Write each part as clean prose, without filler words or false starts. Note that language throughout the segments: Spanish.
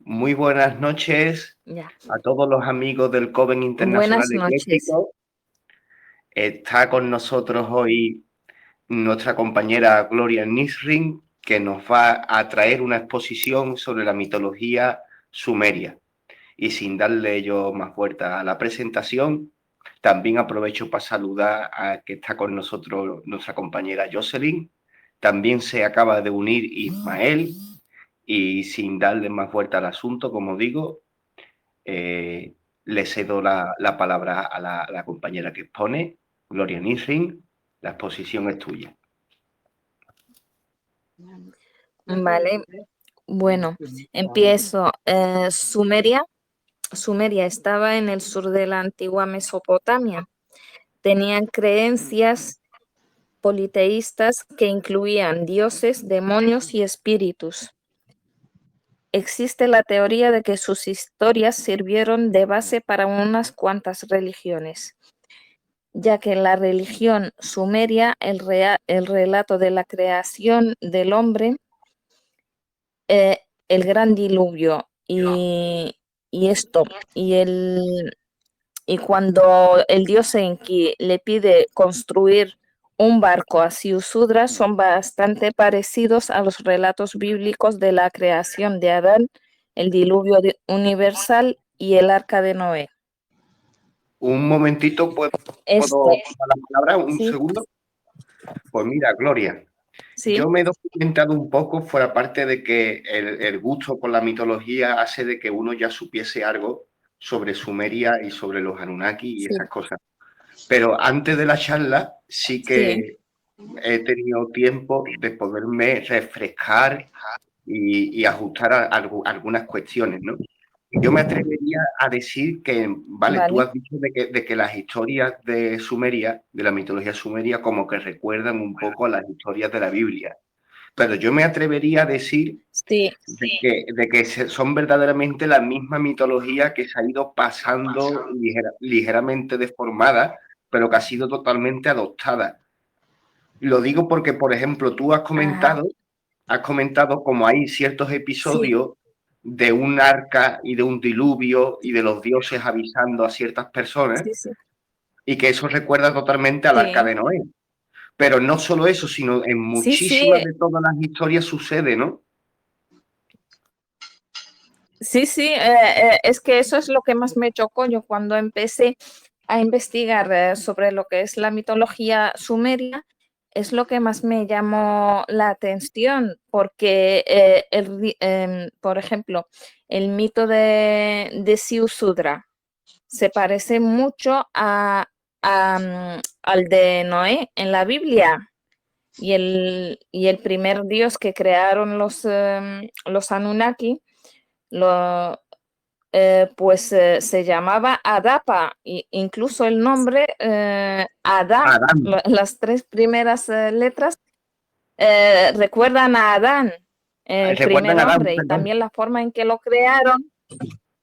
Muy buenas noches Ya. a todos los amigos del Coven Internacional Buenas noches. Ecléctico. Está con nosotros hoy nuestra compañera Gloria Nisrin, que nos va a traer una exposición sobre la mitología sumeria. Y sin darle yo más vuelta a la presentación, también aprovecho para saludar a que está con nosotros nuestra compañera Jocelyn. También se acaba de unir Ismael. Y sin darle más vuelta al asunto, como digo, le cedo la palabra a la compañera que expone, Gloria Nisrin. La exposición es tuya. Vale. Bueno, empiezo. Sumeria estaba en el sur de la antigua Mesopotamia. Tenían creencias politeístas que incluían dioses, demonios y espíritus. Existe la teoría de que sus historias sirvieron de base para unas cuantas religiones, ya que en la religión sumeria el relato de la creación del hombre, el gran diluvio y esto, y cuando el dios Enki le pide construir un barco a Ziusudra, son bastante parecidos a los relatos bíblicos de la creación de Adán, el diluvio universal y el arca de Noé. Un momentito, ¿puedo tomar la palabra? Un Sí. segundo. Pues mira, Gloria, Sí. yo me he documentado un poco, fuera parte de que el gusto por la mitología hace de que uno ya supiese algo sobre Sumeria y sobre los Anunnaki y esas cosas. Pero antes de la charla sí que he tenido tiempo de poderme refrescar y ajustar algunas cuestiones, ¿no? Yo me atrevería a decir que, vale, tú has dicho de que las historias de Sumeria, de la mitología sumeria, como que recuerdan un poco a las historias de la Biblia. Pero yo me atrevería a decir de que son verdaderamente la misma mitología que se ha ido pasando ligeramente deformada, pero que ha sido totalmente adoptada. Lo digo porque, por ejemplo, tú has comentado como hay ciertos episodios de un arca y de un diluvio y de los dioses avisando a ciertas personas y que eso recuerda totalmente al arca de Noé. Pero no solo eso, sino en muchísimas de todas las historias sucede, ¿no? Sí, es que eso es lo que más me chocó yo cuando empecé a investigar sobre lo que es la mitología sumeria. Es lo que más me llamó la atención, porque, por ejemplo, el mito de Ziusudra se parece mucho al de Noé en la Biblia. Y el primer dios que crearon los Anunnaki, se llamaba Adapa, e incluso el nombre Adán, las tres primeras letras recuerdan a Adán, el primer hombre, y también la forma en que lo crearon.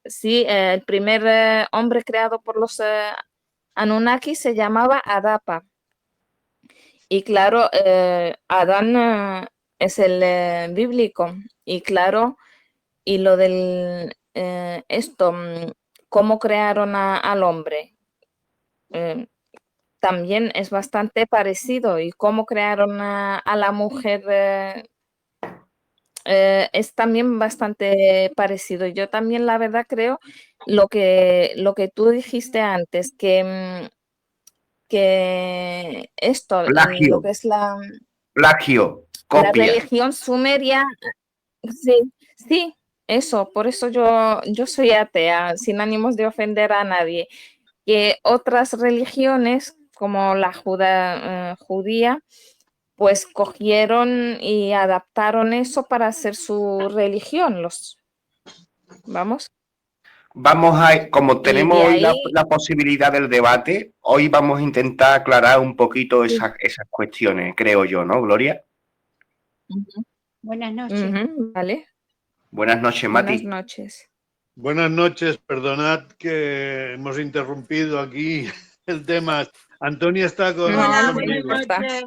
Sí, el primer hombre creado por los Anunnaki se llamaba Adapa. Y claro, Adán es el bíblico. Y claro, y lo del cómo crearon al hombre, también es bastante parecido. Y cómo crearon a la mujer es también bastante parecido. Yo también, la verdad, creo lo que tú dijiste antes, que esto, lo que es plagio, la copia. religión sumeria, sí, eso, por eso yo soy atea, sin ánimos de ofender a nadie. Que otras religiones, como la judía, pues cogieron y adaptaron eso para hacer su religión. Vamos. Vamos como tenemos de hoy ahí, la posibilidad del debate, hoy vamos a intentar aclarar un poquito esas cuestiones, creo yo, ¿no, Gloria? Buenas noches. Vale. Buenas noches, Mati. Buenas noches. Buenas noches, perdonad que hemos interrumpido aquí el tema. Antonia está con... Hola, buenas noches.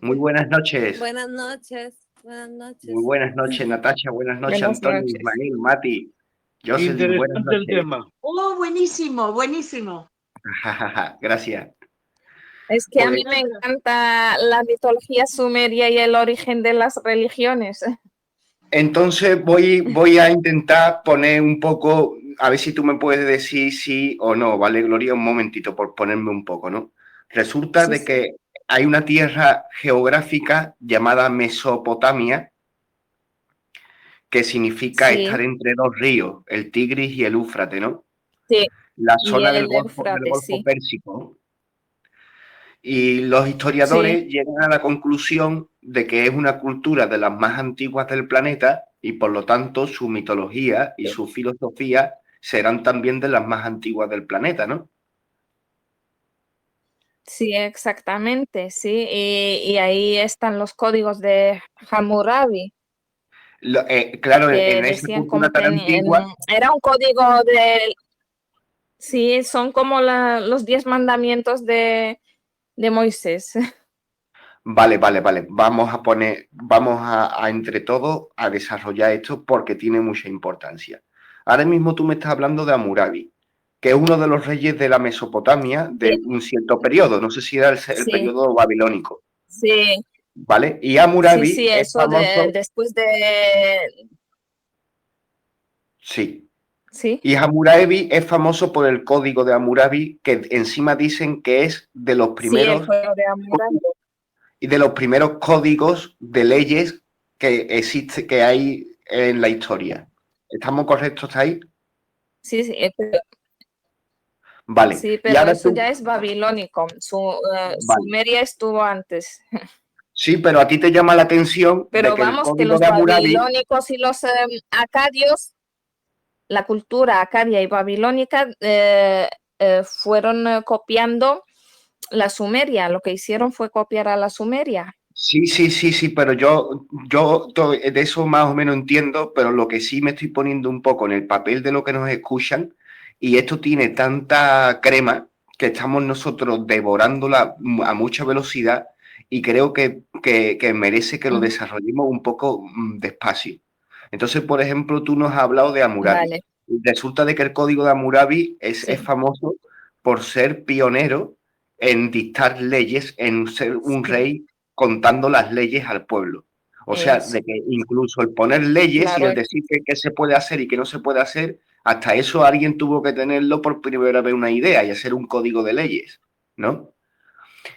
Muy buenas noches. Buenas noches. Buenas noches. Muy buenas noches, Natasha. Buenas noches, Buenas Antonio, noches. Ismael, Mati. Jocelyn, buenas Interesante el noches. tema. Oh, buenísimo, buenísimo. Gracias. Es que a mí Pues, me encanta la mitología sumeria y el origen de las religiones. entonces voy a intentar poner un poco, a ver si tú me puedes decir sí o no, ¿vale, Gloria? Un momentito por ponerme un poco, ¿no? Resulta Sí, de sí. que hay una tierra geográfica llamada Mesopotamia, que significa Sí, estar entre dos ríos, el Tigris y el Éufrates, ¿no? sí. La Y zona el del Éufrates, Golfo sí. Pérsico, ¿no? Y los historiadores Sí, llegan a la conclusión de que es una cultura de las más antiguas del planeta y por lo tanto su mitología y su filosofía serán también de las más antiguas del planeta, ¿no? sí, exactamente, sí. Y ahí están los códigos de Hammurabi, Claro, que en esa decían cultura como tan antigua, era un código de, sí, son como los 10 mandamientos de Moisés. vale, vamos a entre todos a desarrollar esto porque tiene mucha importancia. Ahora mismo tú me estás hablando de Hammurabi, que es uno de los reyes de la Mesopotamia Sí, de un cierto periodo, no sé si era el sí, periodo babilónico, sí, ¿vale? Y sí, Hammurabi sí, es eso famoso, después de, sí, sí, y Hammurabi es famoso por el código de Hammurabi, que encima dicen que es sí, el código de Hammurabi. de los primeros códigos de leyes que existe, que hay en la historia. ¿Estamos correctos ahí? Sí, sí, Vale. sí, Y pero ahora eso tú, ya es babilónico. vale. Sumeria estuvo antes. Sí, pero a ti te llama la atención de Pero que el vamos, que código los de Hammurabi, babilónicos y los acadios, la cultura acadia y babilónica fueron copiando la Sumeria. Lo que hicieron fue copiar a la Sumeria. sí, pero de eso más o menos entiendo, pero lo que sí me estoy poniendo un poco en el papel de lo que nos escuchan, y esto tiene tanta crema que estamos nosotros devorándola a mucha velocidad y creo que merece que lo Ujú. desarrollemos un poco despacio. Entonces, por ejemplo, tú nos has hablado de Hammurabi. Vale, Resulta de que el código de Hammurabi es sí, famoso por ser pionero en dictar leyes, en ser un sí, rey contando las leyes al pueblo. O sea, eso, de que incluso el poner leyes y claro, el decir qué se puede hacer y qué no se puede hacer, hasta eso alguien tuvo que tenerlo por primera vez una idea y hacer un código de leyes, ¿no?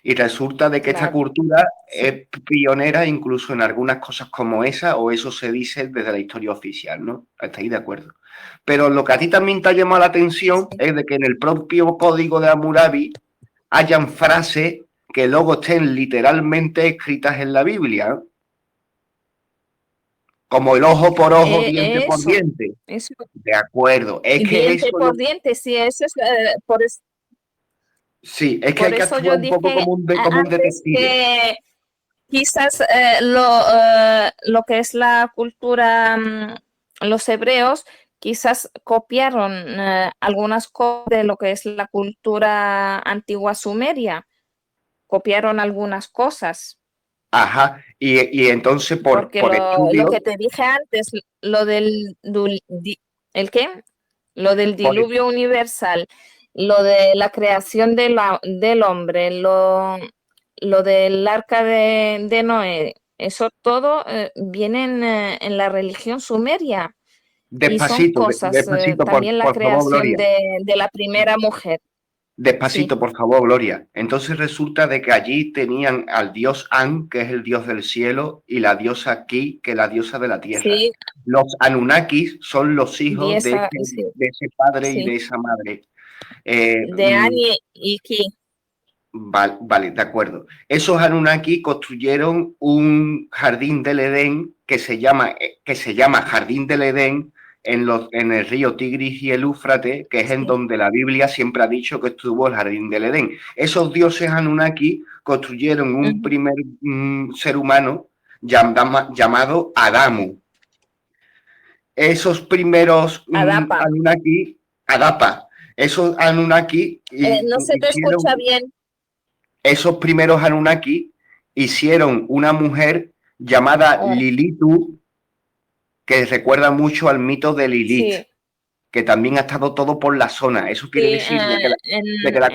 Y resulta de que esta claro, cultura sí, es pionera incluso en algunas cosas como esa, o eso se dice desde la historia oficial, ¿no? Hasta ahí de acuerdo. Pero lo que a ti también te ha llamado la atención sí. es de que en el propio código de Hammurabi hayan frases que luego estén literalmente escritas en la Biblia, ¿no? Como el ojo por ojo, diente por Eso, diente. eso. De acuerdo. Es Y que diente eso por diente, sí, eso es, sí, es que hay por que eso actuar yo un poco dije como un antes detective. que quizás lo que es la cultura, los hebreos, quizás copiaron algunas cosas de lo que es la cultura antigua sumeria, copiaron algunas cosas, Ajá. Y entonces porque por lo estudio, que te dije antes, lo del, ¿el qué? Lo del por, diluvio universal, lo de la creación del hombre, lo del arca de Noé, eso todo viene en la religión sumeria y son cosas, despacito, también la por favor, creación Gloria. de la primera mujer. Sí, Despacito, por favor, Gloria. Entonces resulta de que allí tenían al dios An, que es el dios del cielo, y la diosa Ki, que es la diosa de la tierra. sí, Los Anunnakis son los hijos sí, de ese padre y sí, de esa madre. Eh, de mm, Ani y Ki, vale, de acuerdo. Esos Anunnaki construyeron un jardín del Edén que se llama Jardín del Edén en el río Tigris y el Éufrates, que es en sí, donde la Biblia siempre ha dicho que estuvo el Jardín del Edén. Esos dioses Anunnaki construyeron un ujú, primer ser humano llamado Adamu. Esos primeros Adapa. Anunnaki, Adapa, esos Anunnaki No se te hicieron escucha bien. esos primeros Anunnaki hicieron una mujer llamada Lilitu, que recuerda mucho al mito de Lilith, Sí, que también ha estado todo por la zona. Eso quiere sí, decir de que la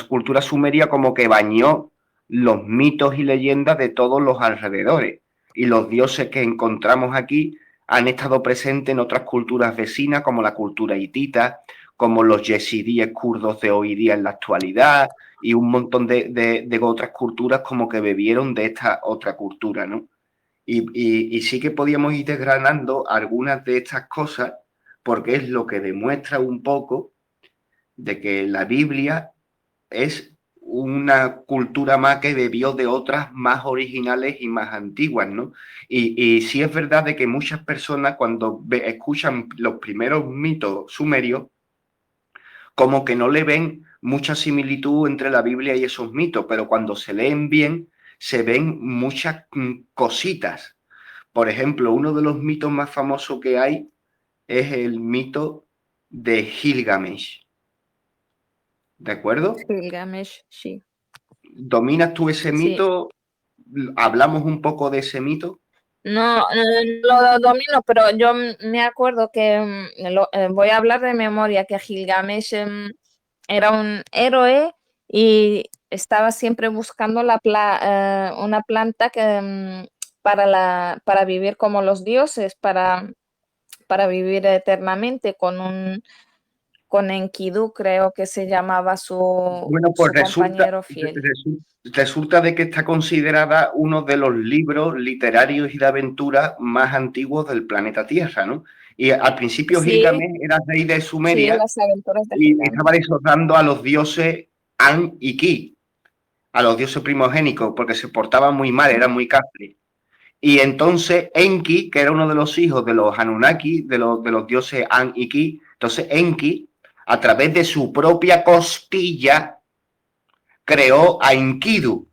cultura sumeria como que bañó los mitos y leyendas de todos los alrededores. Y los dioses que encontramos aquí han estado presentes en otras culturas vecinas, como la cultura hitita, como los yesidíes kurdos de hoy día en la actualidad, y un montón de otras culturas como que bebieron de esta otra cultura, ¿no? Y sí que podíamos ir desgranando algunas de estas cosas, porque es lo que demuestra un poco de que la Biblia es una cultura más que bebió de otras más originales y más antiguas, ¿no? Y sí es verdad de que muchas personas cuando escuchan los primeros mitos sumerios, como que no le ven mucha similitud entre la Biblia y esos mitos, pero cuando se leen bien, se ven muchas cositas. Por ejemplo, uno de los mitos más famosos que hay es el mito de Gilgamesh. ¿De acuerdo? Gilgamesh, sí. ¿Dominas tú ese Sí. mito? ¿Hablamos un poco de ese mito? No, lo domino, pero yo me acuerdo que voy a hablar de memoria, que Gilgamesh era un héroe y estaba siempre buscando una planta para vivir como los dioses, para vivir eternamente con Enkidu, creo que se llamaba Bueno, pues su compañero fiel. resulta de que está considerada uno de los libros literarios y de aventuras más antiguos del planeta Tierra, ¿no? Y al principio Sí, Gilgamesh era rey de sí, Sumeria las aventuras de y Gilgamesh. estaba exhortando a los dioses An y Ki, a los dioses primogénicos, porque se portaban muy mal, eran muy cafres. Y entonces Enki, que era uno de los hijos de los Anunnaki, de los dioses An y Ki, entonces Enki, a través de su propia costilla, creó a Enkidu,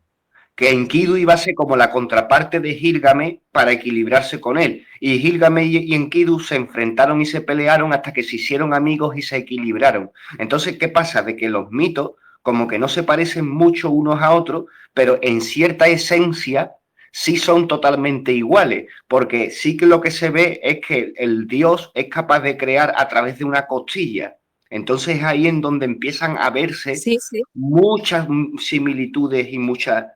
que Enkidu iba a ser como la contraparte de Gilgamesh para equilibrarse con él. Y Gilgamesh y Enkidu se enfrentaron y se pelearon hasta que se hicieron amigos y se equilibraron. Entonces, ¿qué pasa? De que los mitos como que no se parecen mucho unos a otros, pero en cierta esencia sí son totalmente iguales, porque sí que lo que se ve es que el dios es capaz de crear a través de una costilla. Entonces ahí en donde empiezan a verse Sí, sí. muchas similitudes y muchas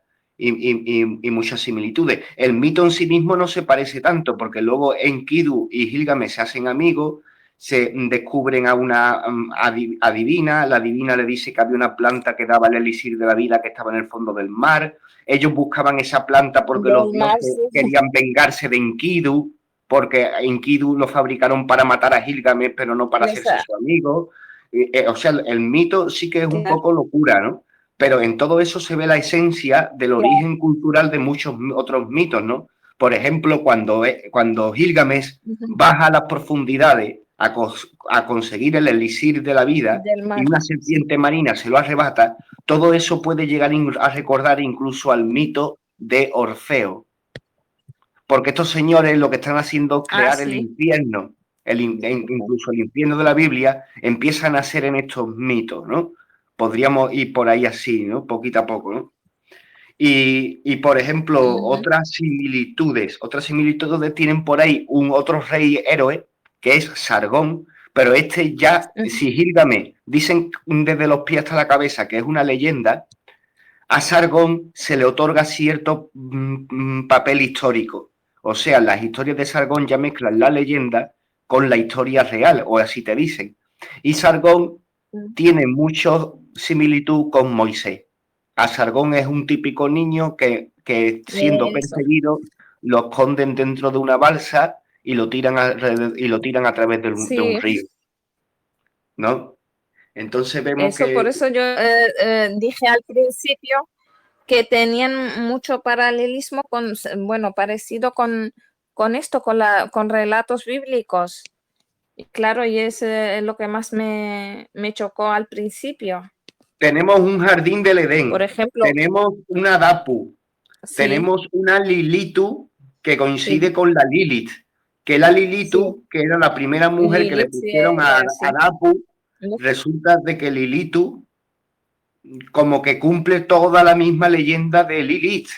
similitudes. El mito en sí mismo no se parece tanto, porque luego Enkidu y Gilgamesh se hacen amigos, se descubren a una adivina, la adivina le dice que había una planta que daba el elixir de la vida que estaba en el fondo del mar. Ellos buscaban esa planta porque los Del mar, dioses querían vengarse de Enkidu, porque Enkidu lo fabricaron para matar a Gilgamesh, pero no para hacerse su amigo. O sea, el mito sí que es un claro, poco locura, ¿no? Pero en todo eso se ve la esencia del claro. origen cultural de muchos otros mitos, ¿no? Por ejemplo, cuando Gilgamesh Ujú. baja a las profundidades a conseguir el elixir de la vida Del y mar. una serpiente marina se lo arrebata, todo eso puede llegar a recordar incluso al mito de Orfeo. Porque estos señores lo que están haciendo es crear el Sí. infierno, incluso el infierno de la Biblia, empiezan a ser en estos mitos, ¿no? Podríamos ir por ahí así, ¿no? Poquito a poco, ¿no? Y por ejemplo, Ujú. otras similitudes tienen por ahí otro rey héroe, que es Sargón, pero este ya, Ujú. si Gilgamesh dicen desde los pies hasta la cabeza que es una leyenda, a Sargón se le otorga cierto papel histórico. O sea, las historias de Sargón ya mezclan la leyenda con la historia real, o así te dicen. Y Sargón tiene mucha similitud con Moisés. A Sargón es un típico niño que siendo Eso. perseguido lo esconden dentro de una balsa y lo tiran a través de un Sí, río, ¿no? Entonces vemos eso, por que eso yo dije al principio que tenían mucho paralelismo bueno, parecido con esto, con relatos bíblicos. Y claro, y es lo que más me chocó al principio. tenemos un jardín del Por Edén, ejemplo, tenemos una Dapu, sí, tenemos una Lilitu que sí, coincide con la Lilith, que la sí, Lilitu, que era la primera mujer que le Lilith, sí, pusieron a sí. Dapu, resulta de que Lilitu como que cumple toda la misma leyenda de Lilith.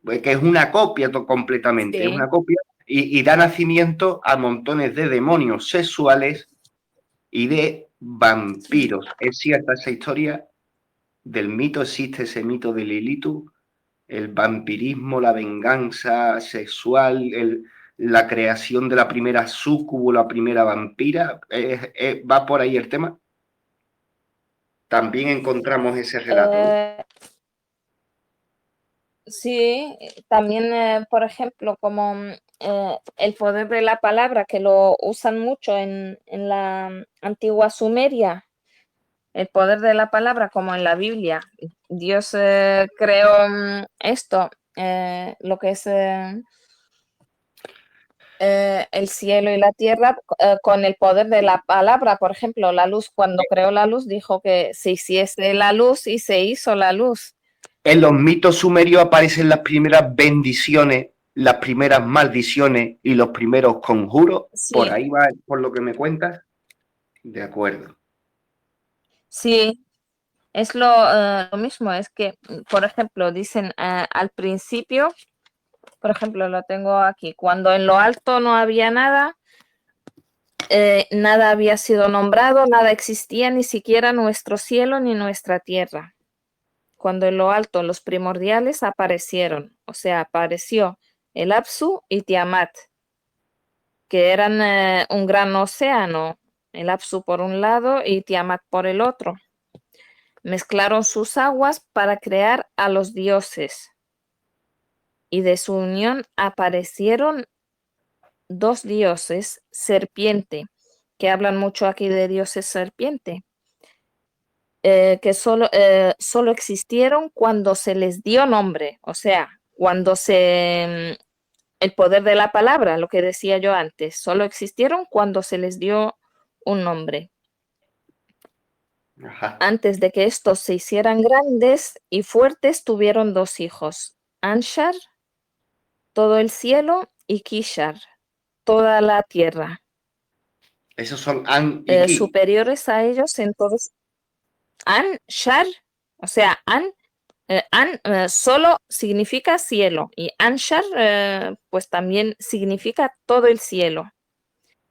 que es una copia completamente, Sí. es una copia, y da nacimiento a montones de demonios sexuales y de vampiros. ¿Es cierta esa historia del mito? ¿Existe ese mito de Lilitu? El vampirismo, la venganza sexual, la creación de la primera súcubo, la primera vampira. ¿Va por ahí el tema? También encontramos ese relato, ¿no? Sí, también, por ejemplo, como el poder de la palabra, que lo usan mucho en la antigua Sumeria, el poder de la palabra, como en la Biblia. Dios creó esto, lo que es el cielo y la tierra, con el poder de la palabra. Por ejemplo, la luz, cuando creó la luz, dijo que se hiciese la luz y se hizo la luz. En los mitos sumerios aparecen las primeras bendiciones, las primeras maldiciones y los primeros conjuros. Sí. Por ahí va, por lo que me cuentas. De acuerdo. Sí, es lo mismo, es que, por ejemplo, dicen al principio, por ejemplo, lo tengo aquí, cuando en lo alto no había nada, nada había sido nombrado, nada existía, ni siquiera nuestro cielo ni nuestra tierra. Cuando en lo alto los primordiales aparecieron, o sea, apareció el Apsu y Tiamat, que eran un gran océano, el Apsu por un lado y Tiamat por el otro. Mezclaron sus aguas para crear a los dioses, y de su unión aparecieron dos dioses serpiente, que hablan mucho aquí de dioses serpiente, que solo existieron cuando se les dio nombre, o sea, cuando el poder de la palabra, lo que decía yo antes, solo existieron cuando se les dio un nombre. Ajá. Antes de que estos se hicieran grandes y fuertes, tuvieron dos hijos, Anshar, todo el cielo, y Kishar, toda la tierra. Esos son An y Ki. Superiores a ellos en todos. Anshar, o sea, An solo significa cielo y Anshar pues también significa todo el cielo.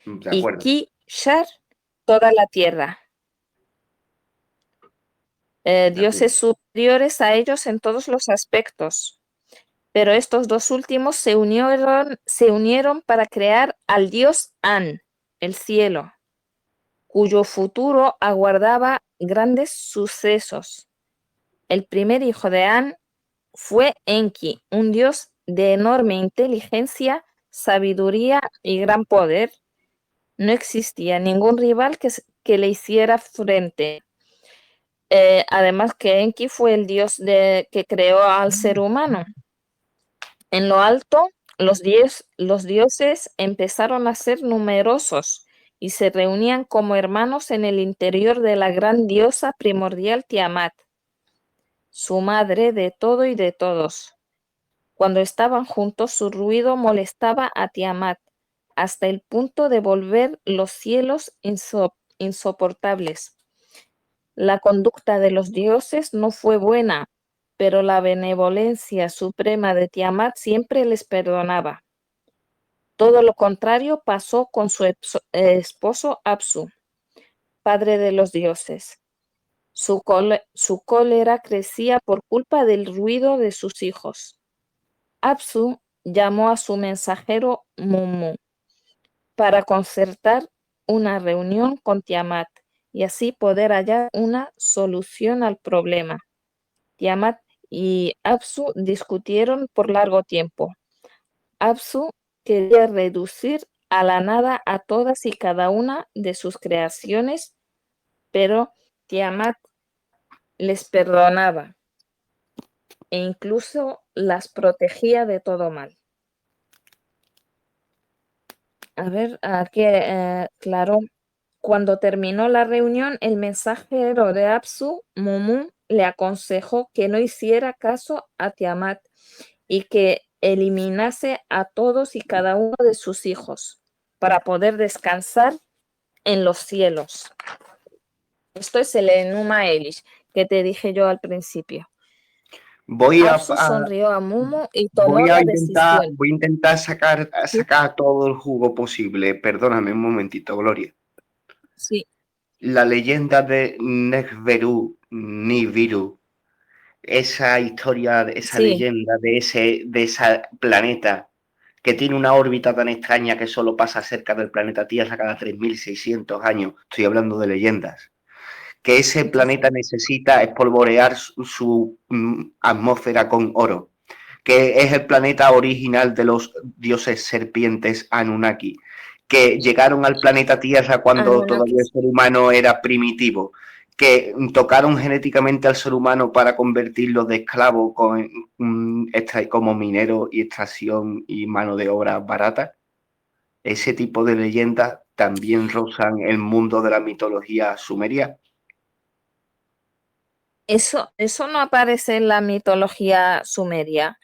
De Y acuerdo. Kishar, toda la tierra. Dioses superiores a ellos en todos los aspectos. Pero estos dos últimos se unieron para crear al dios An, el cielo, cuyo futuro aguardaba grandes sucesos. El primer hijo de An fue Enki, un dios de enorme inteligencia, sabiduría y gran poder. No existía ningún rival que le hiciera frente. Además que Enki fue el dios que creó al ser humano. En lo alto, los dioses empezaron a ser numerosos y se reunían como hermanos en el interior de la gran diosa primordial Tiamat, su madre de todo y de todos. Cuando estaban juntos, su ruido molestaba a Tiamat, hasta el punto de volver los cielos insoportables. La conducta de los dioses no fue buena, pero la benevolencia suprema de Tiamat siempre les perdonaba. Todo lo contrario pasó con su esposo Apsu, padre de los dioses. Su cólera crecía por culpa del ruido de sus hijos. Apsu llamó a su mensajero Mumu para concertar una reunión con Tiamat y así poder hallar una solución al problema. Tiamat y Apsu discutieron por largo tiempo. Apsu quería reducir a la nada a todas y cada una de sus creaciones, pero Tiamat les perdonaba e incluso las protegía de todo mal. A ver, aquí, claro, cuando terminó la reunión, el mensajero de Apsu, Mumu, le aconsejó que no hiciera caso a Tiamat y que eliminase a todos y cada uno de sus hijos para poder descansar en los cielos. Esto es el Enuma Elish que te dije yo al principio. Voy a, Apsu sonrió a Mumu y tomó voy la a decisión. intentar sacar Sí, todo el jugo posible. Perdóname un momentito, Gloria. sí, La leyenda de Nibiru, esa historia, esa sí. leyenda de ese planeta que tiene una órbita tan extraña que solo pasa cerca del planeta Tierra cada 3.600 años. Estoy hablando de leyendas. Que ese planeta necesita espolvorear su atmósfera con oro, que es el planeta original de los dioses serpientes Anunnaki, que llegaron al planeta Tierra cuando todavía el Anunnakis. ser humano era primitivo, que tocaron genéticamente al ser humano para convertirlo de esclavo como minero y extracción y mano de obra barata. Ese tipo de leyendas también rozan el mundo de la mitología sumeria. Eso no aparece en la mitología sumeria.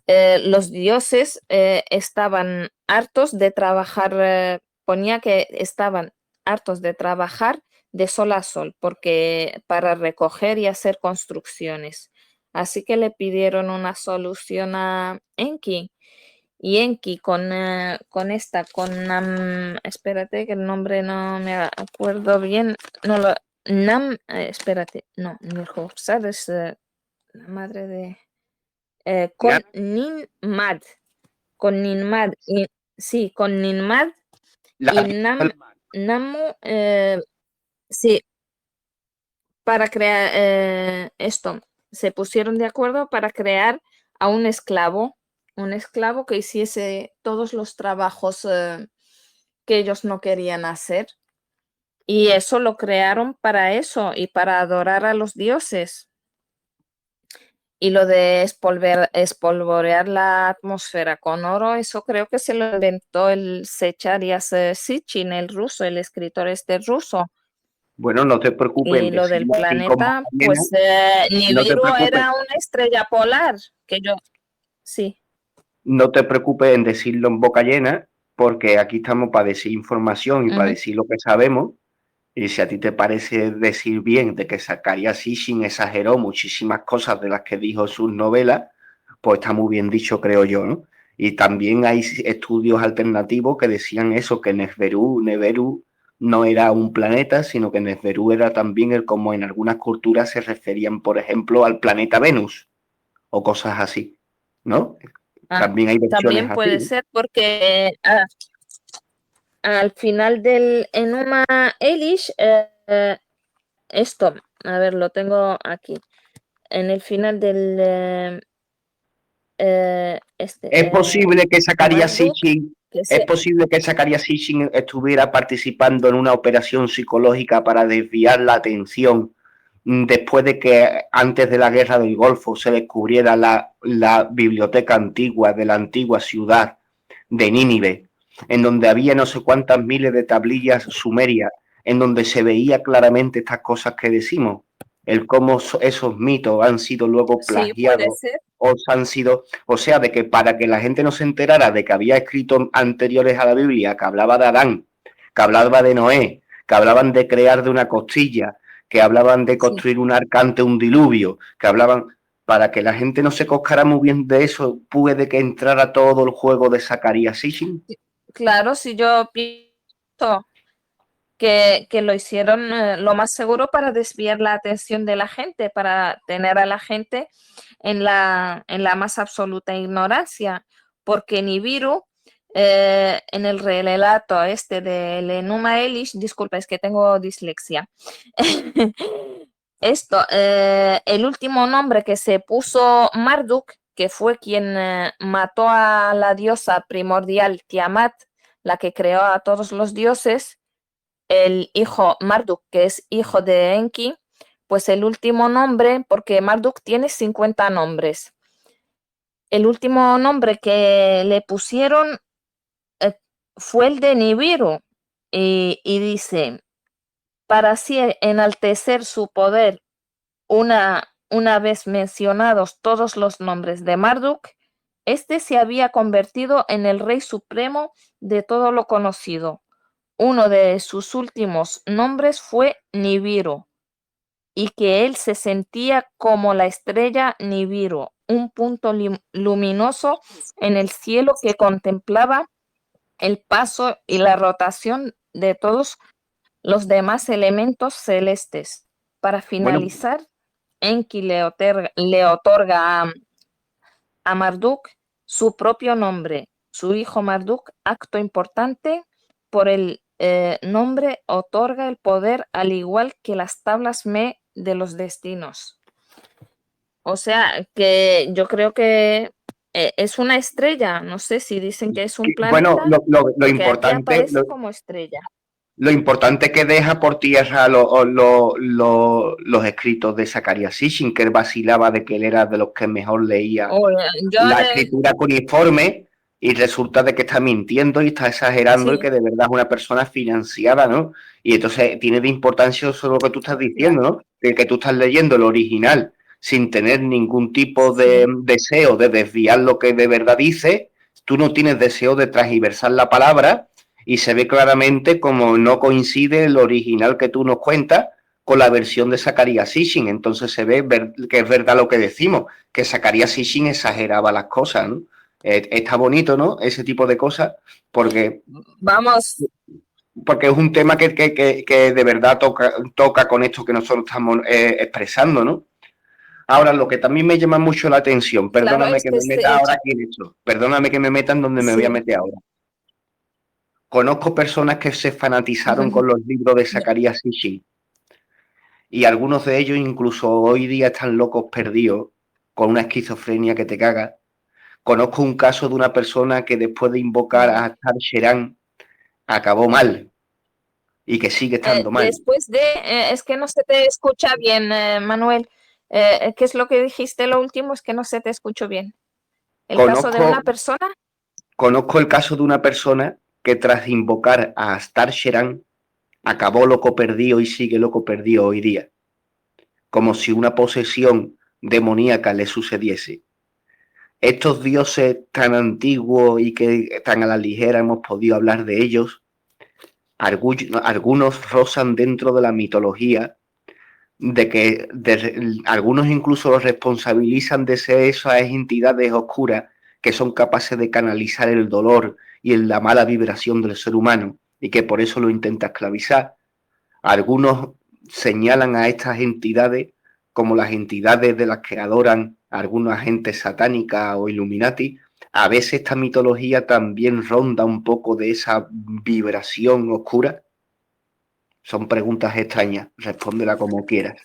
Los dioses estaban hartos de trabajar, ponía que estaban hartos de trabajar de sol a sol, porque para recoger y hacer construcciones. Así que le pidieron una solución a Enki. Y Enki espérate que el nombre no me acuerdo bien, no lo, espérate, no, Nirhoxar es la madre de, con Ninmad, sí, con Ninmad y Namu, sí, para crear esto, se pusieron de acuerdo para crear a un esclavo que hiciese todos los trabajos que ellos no querían hacer. Y eso lo crearon para eso y para adorar a los dioses. Y lo de espolvorear la atmósfera con oro, eso creo que se lo inventó el Sechariyas Sitchin, el ruso, el escritor este ruso. Bueno, no te preocupes en Y lo del decirlo así con boca planeta, llena. pues No te Nibiru preocupes, era una estrella polar, sí. no te preocupes en decirlo en boca llena, porque aquí estamos para decir información y para Ujú. decir lo que sabemos. Y si a ti te parece decir bien de que Zacarías Sitchin exageró muchísimas cosas de las que dijo en sus novelas, pues está muy bien dicho, creo yo, ¿no? Y también hay estudios alternativos que decían eso, que Neberu no era un planeta, sino que Neberu era también como en algunas culturas se referían, por ejemplo, al planeta Venus o cosas así, ¿no? Ah, También hay versiones también puede así, ¿no? ser porque al final del Enuma Elish, esto, a ver, lo tengo aquí. En el final del Es posible que Zacarías Marduk, Sitchin que Es se, posible que Zacarías Sitchin estuviera participando en una operación psicológica para desviar la atención después de que antes de la guerra del Golfo se descubriera la biblioteca antigua de la antigua ciudad de Nínive, en donde había no sé cuántas miles de tablillas sumerias, en donde se veía claramente estas cosas que decimos, el cómo esos mitos han sido luego sí, puede plagiados ser. o han sido, o sea, de que para que la gente no se enterara de que había escritos anteriores a la Biblia que hablaba de Adán, que hablaba de Noé, que hablaban de crear de una costilla, que hablaban de Sí. construir un arca ante un diluvio, que hablaban, para que la gente no se coscara muy bien de eso, puede que entrara todo el juego de Zacarías Sitchin. Claro, si yo pienso que lo hicieron lo más seguro para desviar la atención de la gente, para tener a la gente en la más absoluta ignorancia, porque Nibiru, en el relato este del Enuma Elish, disculpa, es que tengo dislexia. El último nombre que se puso Marduk, que fue quien mató a la diosa primordial Tiamat, la que creó a todos los dioses, el hijo Marduk, que es hijo de Enki, pues el último nombre, porque Marduk tiene 50 nombres, el último nombre que le pusieron fue el de Nibiru y dice, para así enaltecer su poder una vez mencionados todos los nombres de Marduk, este se había convertido en el rey supremo de todo lo conocido. Uno de sus últimos nombres fue Nibiru. y que él se sentía como la estrella Nibiru, un punto luminoso en el cielo que contemplaba el paso y la rotación de todos los demás elementos celestes. Para Bueno, finalizar, Enki le otorga a Marduk su propio nombre. Su hijo Marduk, acto importante, por el nombre otorga el poder al igual que las tablas Me de los destinos. O sea, que yo creo que es una estrella. No sé si dicen que es un bueno, planeta, lo porque aquí importante, aparece como estrella. lo importante que deja por tierra los escritos de Zacarías Sitchin, que él vacilaba de que él era de los que mejor leía O, yo la de, escritura cuneiforme y resulta de que está mintiendo y está exagerando y sí, que de verdad es una persona financiada, ¿no? Y entonces tiene de importancia eso lo que tú estás diciendo, claro, ¿no? De que tú estás leyendo el original sin tener ningún tipo de sí, deseo de desviar lo que de verdad dice, tú no tienes deseo de transgiversar la palabra y se ve claramente como no coincide el original que tú nos cuentas con la versión de Zacarías Sitchin. Entonces se ve que es verdad lo que decimos, que Zacarías Sitchin exageraba las cosas, ¿no? Está bonito, ¿no? Ese tipo de cosas, porque, vamos, porque es un tema que de verdad toca con esto que nosotros estamos expresando, ¿no? Ahora, lo que también me llama mucho la atención, claro, perdóname que me meta ahora hecho, aquí en esto, perdóname que me meta en donde me voy a sí, meter ahora. Conozco personas que se fanatizaron con los libros de Zacarías Sitchin y algunos de ellos incluso hoy día están locos perdidos con una esquizofrenia que te caga. Conozco un caso de una persona que después de invocar a Star Sheran acabó mal y que sigue estando mal. después de, es que no se te escucha bien, Manuel. ¿Qué es lo que dijiste lo último? Es que no se te escuchó bien. ¿El caso de Conozco, una persona? conozco el caso de una persona que tras invocar a Star Sheran acabó loco perdido y sigue loco perdido hoy día, como si una posesión demoníaca le sucediese. Estos dioses tan antiguos y que tan a la ligera hemos podido hablar de ellos, algunos rozan dentro de la mitología, de que algunos incluso los responsabilizan de ser esas entidades oscuras que son capaces de canalizar el dolor y la mala vibración del ser humano y que por eso lo intenta esclavizar. Algunos señalan a estas entidades como las entidades de las que adoran algunos agentes satánicas o Illuminati. A veces esta mitología también ronda un poco de esa vibración oscura. Son preguntas extrañas, respóndela como quieras.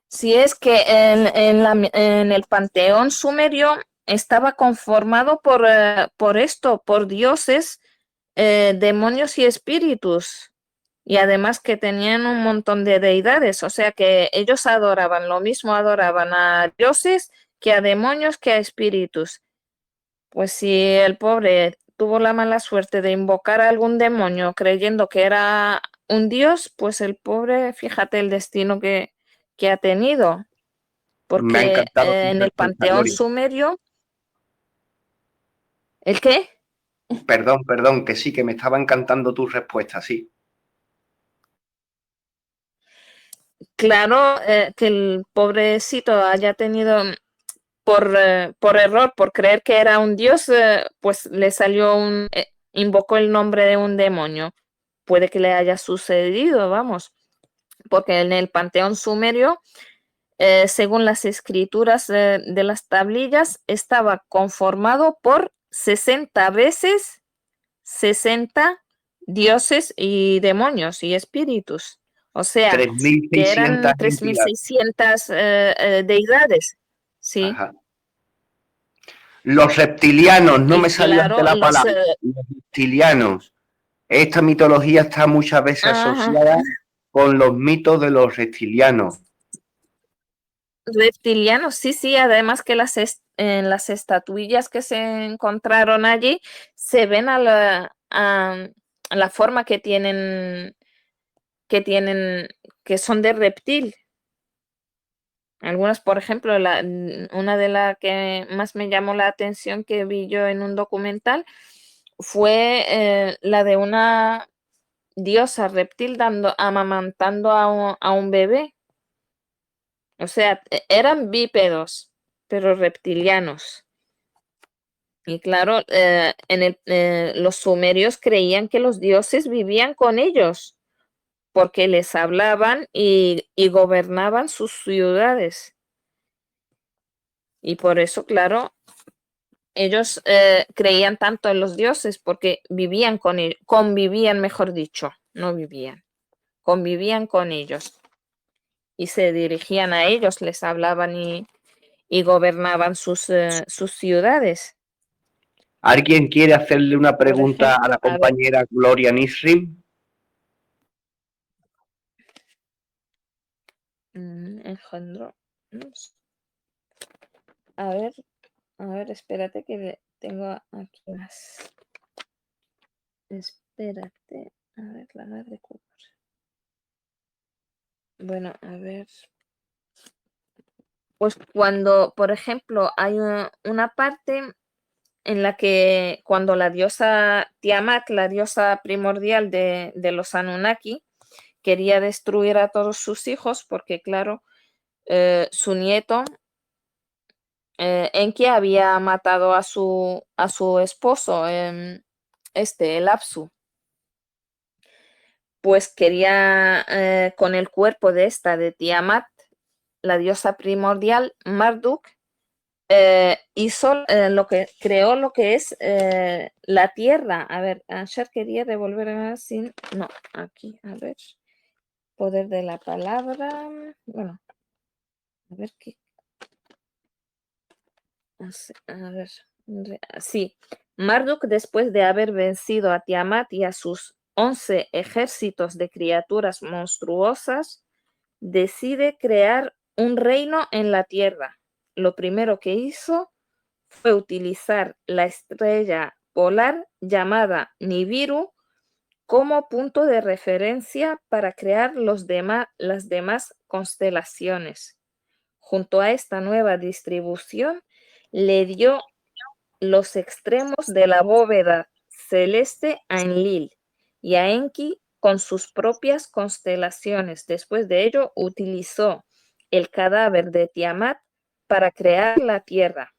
Si es que en el panteón sumerio estaba conformado por esto, por dioses, demonios y espíritus. Y además que tenían un montón de deidades, o sea que ellos adoraban lo mismo, adoraban a dioses que a demonios que a espíritus. Pues si el pobre tuvo la mala suerte de invocar a algún demonio creyendo que era un dios, pues el pobre, fíjate el destino que ha tenido, Me ha porque encantado tu en el respuesta, panteón Gloria. sumerio, ¿el qué? Perdón, que sí, que me estaba encantando tu respuesta, sí. Claro, que el pobrecito haya tenido por error, por creer que era un dios, pues le salió invocó el nombre de un demonio. Puede que le haya sucedido, vamos, porque en el panteón sumerio, según las escrituras de las tablillas, estaba conformado por 60 veces 60 dioses y demonios y espíritus. O sea, que 3.600 eran entidades. 3600 deidades. Sí. Ajá. Los reptilianos, no me Y salió ante claro, la los palabra. Los reptilianos. Esta mitología está muchas veces ajá, asociada con los mitos de los reptilianos. reptilianos, sí, sí, además que en las estatuillas que se encontraron allí se ven a la forma que tienen, que son de reptil. Algunas, por ejemplo, una de las que más me llamó la atención que vi yo en un documental fue la de una diosa reptil amamantando a un bebé. O sea, eran bípedos, pero reptilianos. Y claro, los sumerios creían que los dioses vivían con ellos, porque les hablaban y gobernaban sus ciudades. Y por eso, claro, ellos creían tanto en los dioses, porque vivían con ellos, convivían, mejor dicho, no vivían, convivían con ellos. Y se dirigían a ellos, les hablaban y gobernaban sus ciudades. ¿Alguien quiere hacerle una Por pregunta ejemplo, a la a ver, compañera Gloria Nisrim? engendró. A ver, espérate que tengo aquí más. Espérate, a ver, la voy a recuperar. Bueno, a ver. Pues cuando, por ejemplo, hay una parte en la que cuando la diosa Tiamat, la diosa primordial de los Anunnaki, quería destruir a todos sus hijos porque, claro, su nieto Enki había matado a su esposo, el Apsu. Pues quería con el cuerpo de Tiamat, la diosa primordial, Marduk, hizo creó lo que es la tierra. A ver, Asher quería devolver sin. No, aquí, a ver. Poder de la palabra. Bueno, a ver qué. A ver. Sí. Marduk, después de haber vencido a Tiamat y a sus 11 ejércitos de criaturas monstruosas, decide crear un reino en la tierra. Lo primero que hizo fue utilizar la estrella polar llamada Nibiru como punto de referencia para crear las demás constelaciones. Junto a esta nueva distribución, le dio los extremos de la bóveda celeste a Enlil y a Enki con sus propias constelaciones. Después de ello, utilizó el cadáver de Tiamat para crear la tierra.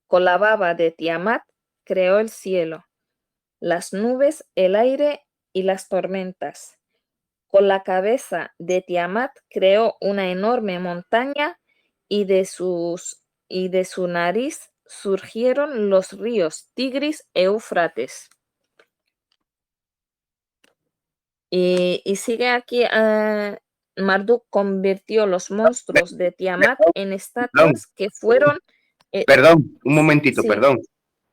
Con la baba de Tiamat creó el cielo, las nubes, el aire y las tormentas. Con la cabeza de Tiamat creó una enorme montaña y de su nariz surgieron los ríos Tigris e Éufrates. Y sigue aquí, Marduk convirtió los monstruos de Tiamat en estatuas que fueron... Perdón, un momentito, sí.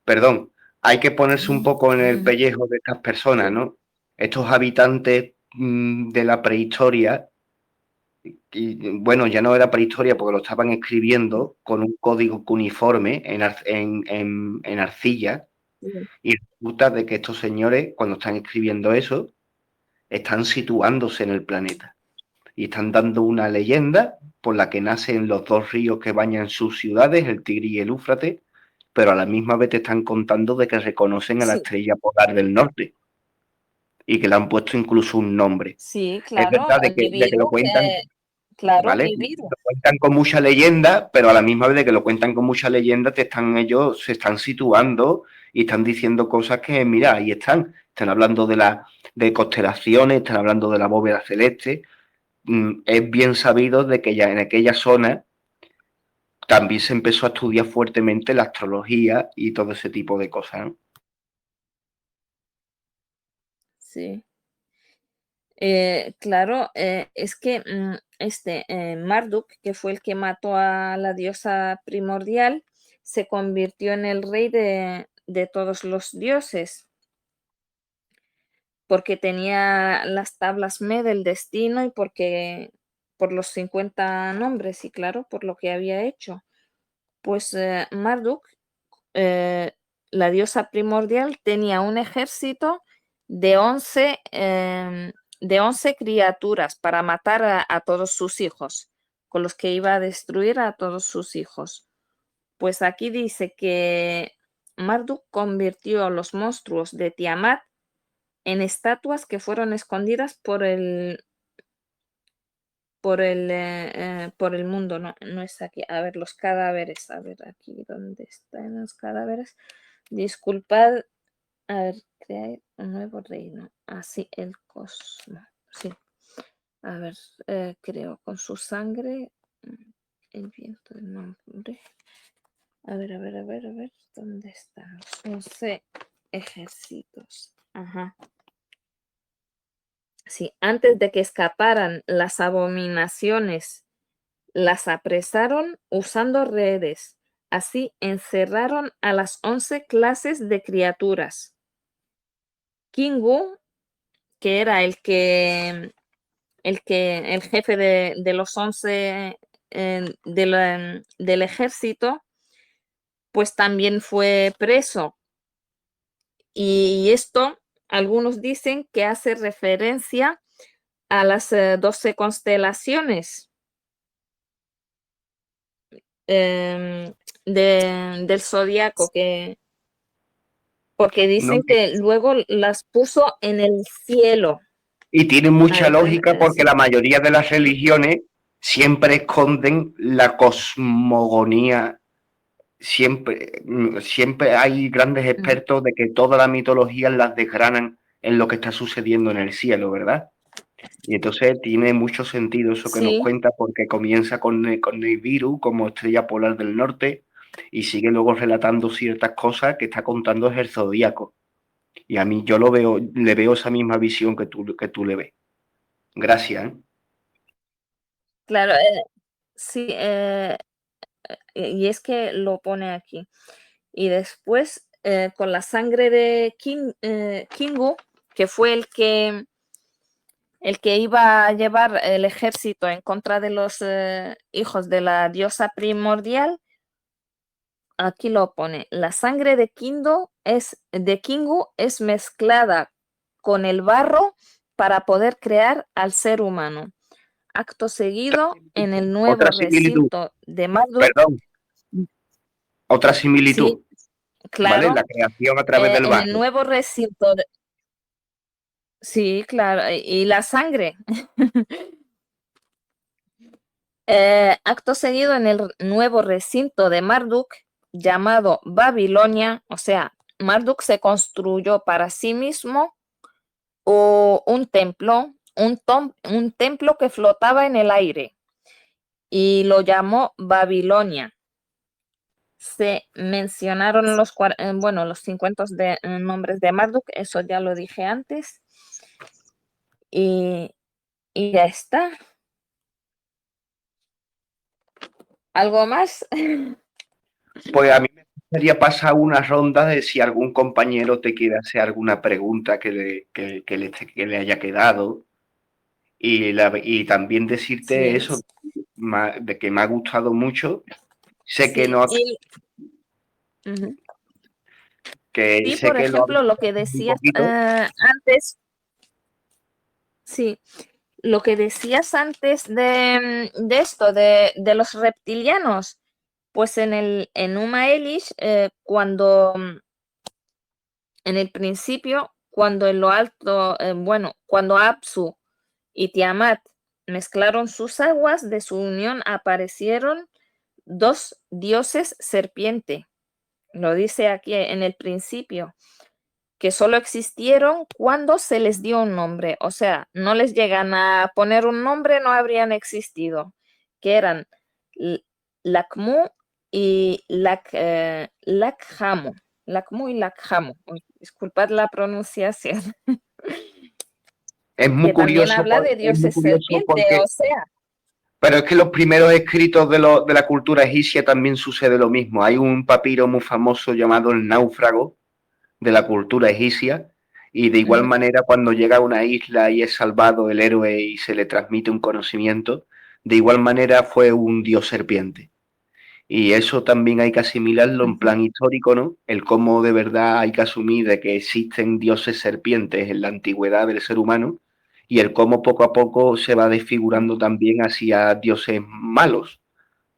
perdón. Hay que ponerse un poco en el pellejo de estas personas, ¿no? Estos habitantes de la prehistoria, y bueno, ya no era prehistoria porque lo estaban escribiendo con un código cuneiforme en arcilla, y resulta de que estos señores, cuando están escribiendo eso, están situándose en el planeta y están dando una leyenda por la que nacen los dos ríos que bañan sus ciudades, el Tigris y el Éufrates, pero a la misma vez te están contando de que reconocen a la estrella polar del norte y que le han puesto incluso un nombre. Sí, Es claro, verdad de que lo cuentan, claro, ¿vale? Nibiru. Lo cuentan con mucha leyenda, pero a la misma vez de que lo cuentan con mucha leyenda, ellos se están situando y están diciendo cosas que, mira, ahí están hablando de constelaciones, están hablando de la bóveda celeste. Es bien sabido de que ya en aquella zona también se empezó a estudiar fuertemente la astrología y todo ese tipo de cosas, ¿no? Sí. Claro, es que Marduk, que fue el que mató a la diosa primordial, se convirtió en el rey de todos los dioses, porque tenía las tablas Me del destino y por los 50 nombres, y claro, por lo que había hecho. Pues Marduk, la diosa primordial, tenía un ejército de 11 criaturas para matar a todos sus hijos, con los que iba a destruir a todos sus hijos. Pues aquí dice que Marduk convirtió a los monstruos de Tiamat en estatuas que fueron escondidas por el mundo. No, no es aquí. A ver, los cadáveres. A ver, aquí, ¿dónde están los cadáveres? Disculpad. A ver, crear un nuevo reino. Así, el cosmos. Sí. A ver, creo con su sangre. El viento del nombre. A ver. ¿Dónde están los 11 ejércitos? Ajá. Sí, antes de que escaparan las abominaciones, las apresaron usando redes. Así encerraron a las 11 clases de criaturas. Kingu, que era el jefe de los 11 del ejército, pues también fue preso. Y esto, algunos dicen que hace referencia a las 12 constelaciones del zodiaco, porque dicen que luego las puso en el cielo. Y tiene mucha ver, lógica porque sí. la mayoría de las religiones siempre esconden la cosmogonía. Siempre hay grandes expertos de que todas las mitologías las desgranan en lo que está sucediendo en el cielo, ¿verdad? Y entonces tiene mucho sentido eso que nos Sí, cuenta, porque comienza con Nibiru como estrella polar del norte y sigue luego relatando ciertas cosas que está contando el zodíaco. Y a mí yo le veo esa misma visión que tú le ves. Gracias, ¿eh? claro, sí, y es que lo pone aquí. Y después, con la sangre de Kingu, que fue el que iba a llevar el ejército en contra de los hijos de la diosa primordial, aquí lo pone. La sangre de Kingu es mezclada con el barro para poder crear al ser humano. Acto seguido, en el nuevo Otra similitud, recinto de Marduk, perdón, otra similitud, sí, ¿vale? claro, La creación a través del en el barro. nuevo recinto, sí, claro, y la sangre. Acto seguido, en el nuevo recinto de Marduk, llamado Babilonia, o sea, Marduk se construyó para sí mismo un templo, un templo que flotaba en el aire y lo llamó Babilonia. Se mencionaron los 50 nombres de Marduk, eso ya lo dije antes, y ya está. ¿Algo más? Pues a mí me gustaría pasar una ronda de si algún compañero te quiere hacer alguna pregunta que le haya quedado y también decirte Sí, eso, de que me ha gustado mucho. Sé que sí, no, ujú. que Sí, sé por que lo ejemplo, lo que habéis un decías poquito. antes, sí, lo que decías antes de esto, de los reptilianos, pues en Uma Elish, en el principio, cuando en lo alto, cuando Apsu y Tiamat mezclaron sus aguas, de su unión aparecieron dos dioses serpiente. Lo dice aquí en el principio, que solo existieron cuando se les dio un nombre. O sea, no les llegan a poner un nombre, no habrían existido. Que eran Lakmu y Lakhamu. Lakmu y Lakhamu. Disculpad la pronunciación. Es muy Que también curioso, habla de es muy dioses curioso serpiente, porque, o sea. pero es que los primeros escritos de la cultura egipcia también sucede lo mismo. Hay un papiro muy famoso llamado El Náufrago de la cultura egipcia, y de igual manera cuando llega a una isla y es salvado el héroe y se le transmite un conocimiento, de igual manera fue un dios serpiente. Y eso también hay que asimilarlo en plan histórico, ¿no? El cómo de verdad hay que asumir de que existen dioses serpientes en la antigüedad del ser humano, y el cómo poco a poco se va desfigurando también hacia dioses malos,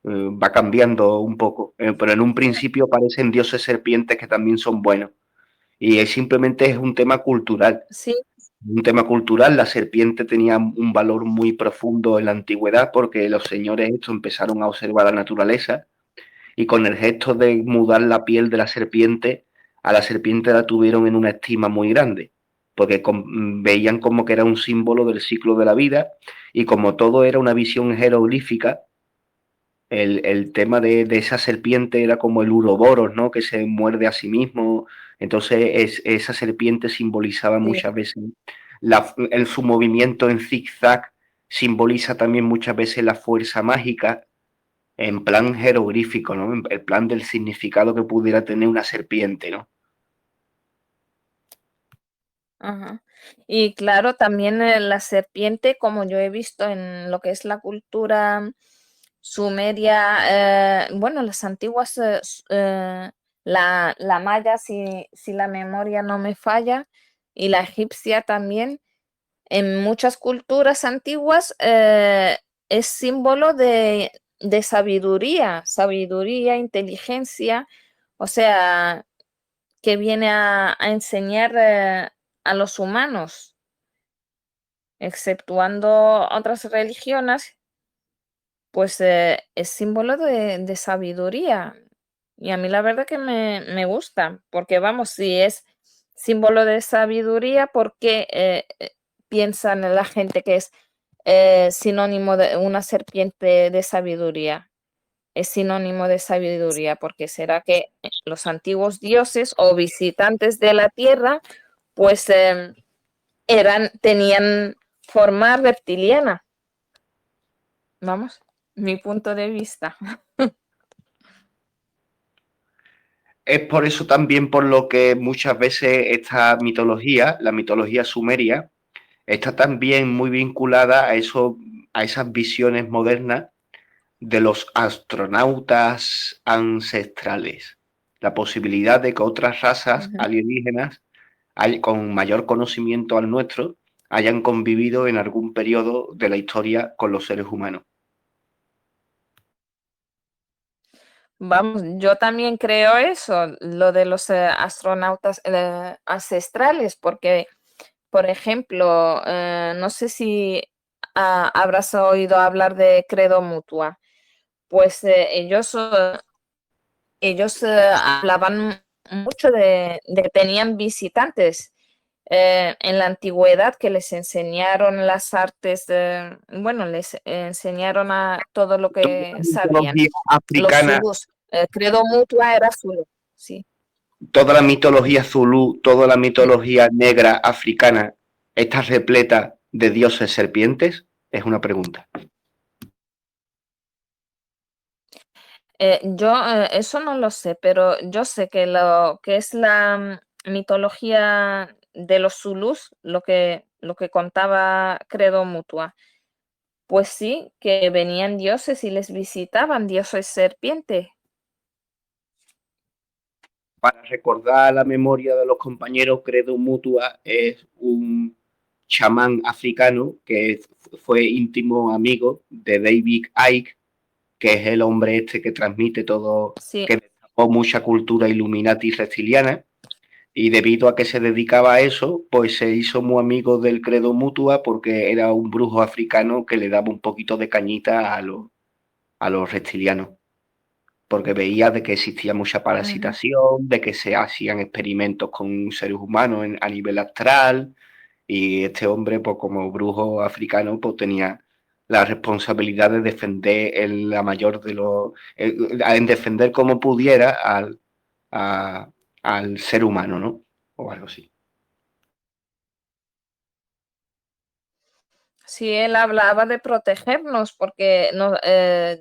va cambiando un poco, pero en un principio parecen dioses serpientes que también son buenos. Y simplemente es un tema cultural. Sí. Un tema cultural, la serpiente tenía un valor muy profundo en la antigüedad porque los señores estos empezaron a observar la naturaleza y con el gesto de mudar la piel de la serpiente, a la serpiente la tuvieron en una estima muy grande, porque veían como que era un símbolo del ciclo de la vida y como todo era una visión jeroglífica, el tema de esa serpiente era como el uroboros, ¿no? Que se muerde a sí mismo. Entonces esa serpiente simbolizaba muchas veces su movimiento en zigzag, simboliza también muchas veces la fuerza mágica en plan jeroglífico, ¿no? En el plan del significado que pudiera tener una serpiente, ¿no? Ajá. Y claro, también la serpiente, como yo he visto en lo que es la cultura sumeria, bueno, las antiguas, la maya, si la memoria no me falla, y la egipcia también, en muchas culturas antiguas es símbolo de sabiduría, inteligencia, o sea, que viene a enseñar a los humanos, exceptuando otras religiones, pues es símbolo de sabiduría. Y a mí la verdad que me gusta, porque vamos, si es símbolo de sabiduría, ¿por qué piensan la gente que es sinónimo de una serpiente de sabiduría? Es sinónimo de sabiduría, porque será que los antiguos dioses o visitantes de la tierra, pues tenían forma reptiliana. Vamos, mi punto de vista. Es por eso también por lo que muchas veces esta mitología, la mitología sumeria, está también muy vinculada a esas visiones modernas de los astronautas ancestrales. La posibilidad de que otras razas alienígenas con mayor conocimiento al nuestro hayan convivido en algún periodo de la historia con los seres humanos. Vamos, yo también creo eso, lo de los astronautas ancestrales, porque, por ejemplo, no sé si habrás oído hablar de Credo Mutua. Pues ellos hablaban mucho de que tenían visitantes en la antigüedad que les enseñaron las artes, bueno, les enseñaron a todo lo que sabían. Mitología Los africana, zulús, Credo Mutua era zulú, sí. toda la mitología zulú, toda la mitología negra africana está repleta de dioses serpientes, es una pregunta. Yo eso no lo sé, pero yo sé que lo que es la mitología de los zulús, lo que contaba Credo Mutua, pues sí, que venían dioses y les visitaban, dioses serpiente. Para recordar la memoria de los compañeros, Credo Mutua es un chamán africano que fue íntimo amigo de David Icke, que es el hombre este que transmite todo, Sí. que destapó mucha cultura Illuminati reptiliana, y debido a que se dedicaba a eso, pues se hizo muy amigo del Credo Mutua porque era un brujo africano que le daba un poquito de cañita a los reptilianos, porque veía de que existía mucha parasitación, de que se hacían experimentos con seres humanos a nivel astral, y este hombre, pues como brujo africano, pues tenía la responsabilidad de defender en defender como pudiera al ser humano, ¿no? O algo así. Sí, él hablaba de protegernos porque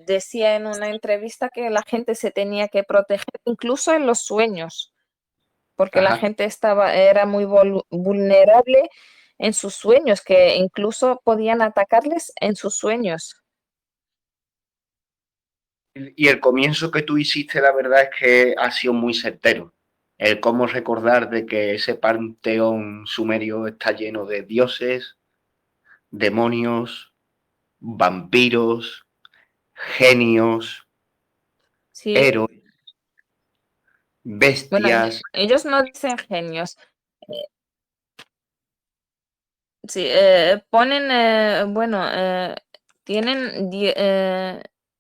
decía en una entrevista que la gente se tenía que proteger incluso en los sueños, porque la Ajá. gente era muy vulnerable en sus sueños, que incluso podían atacarles en sus sueños. Y el comienzo que tú hiciste, la verdad es que ha sido muy certero. El cómo recordar de que ese panteón sumerio está lleno de dioses, demonios, vampiros, genios, Sí. héroes, Bueno, bestias. ellos no dicen genios. Sí, ponen, bueno, tienen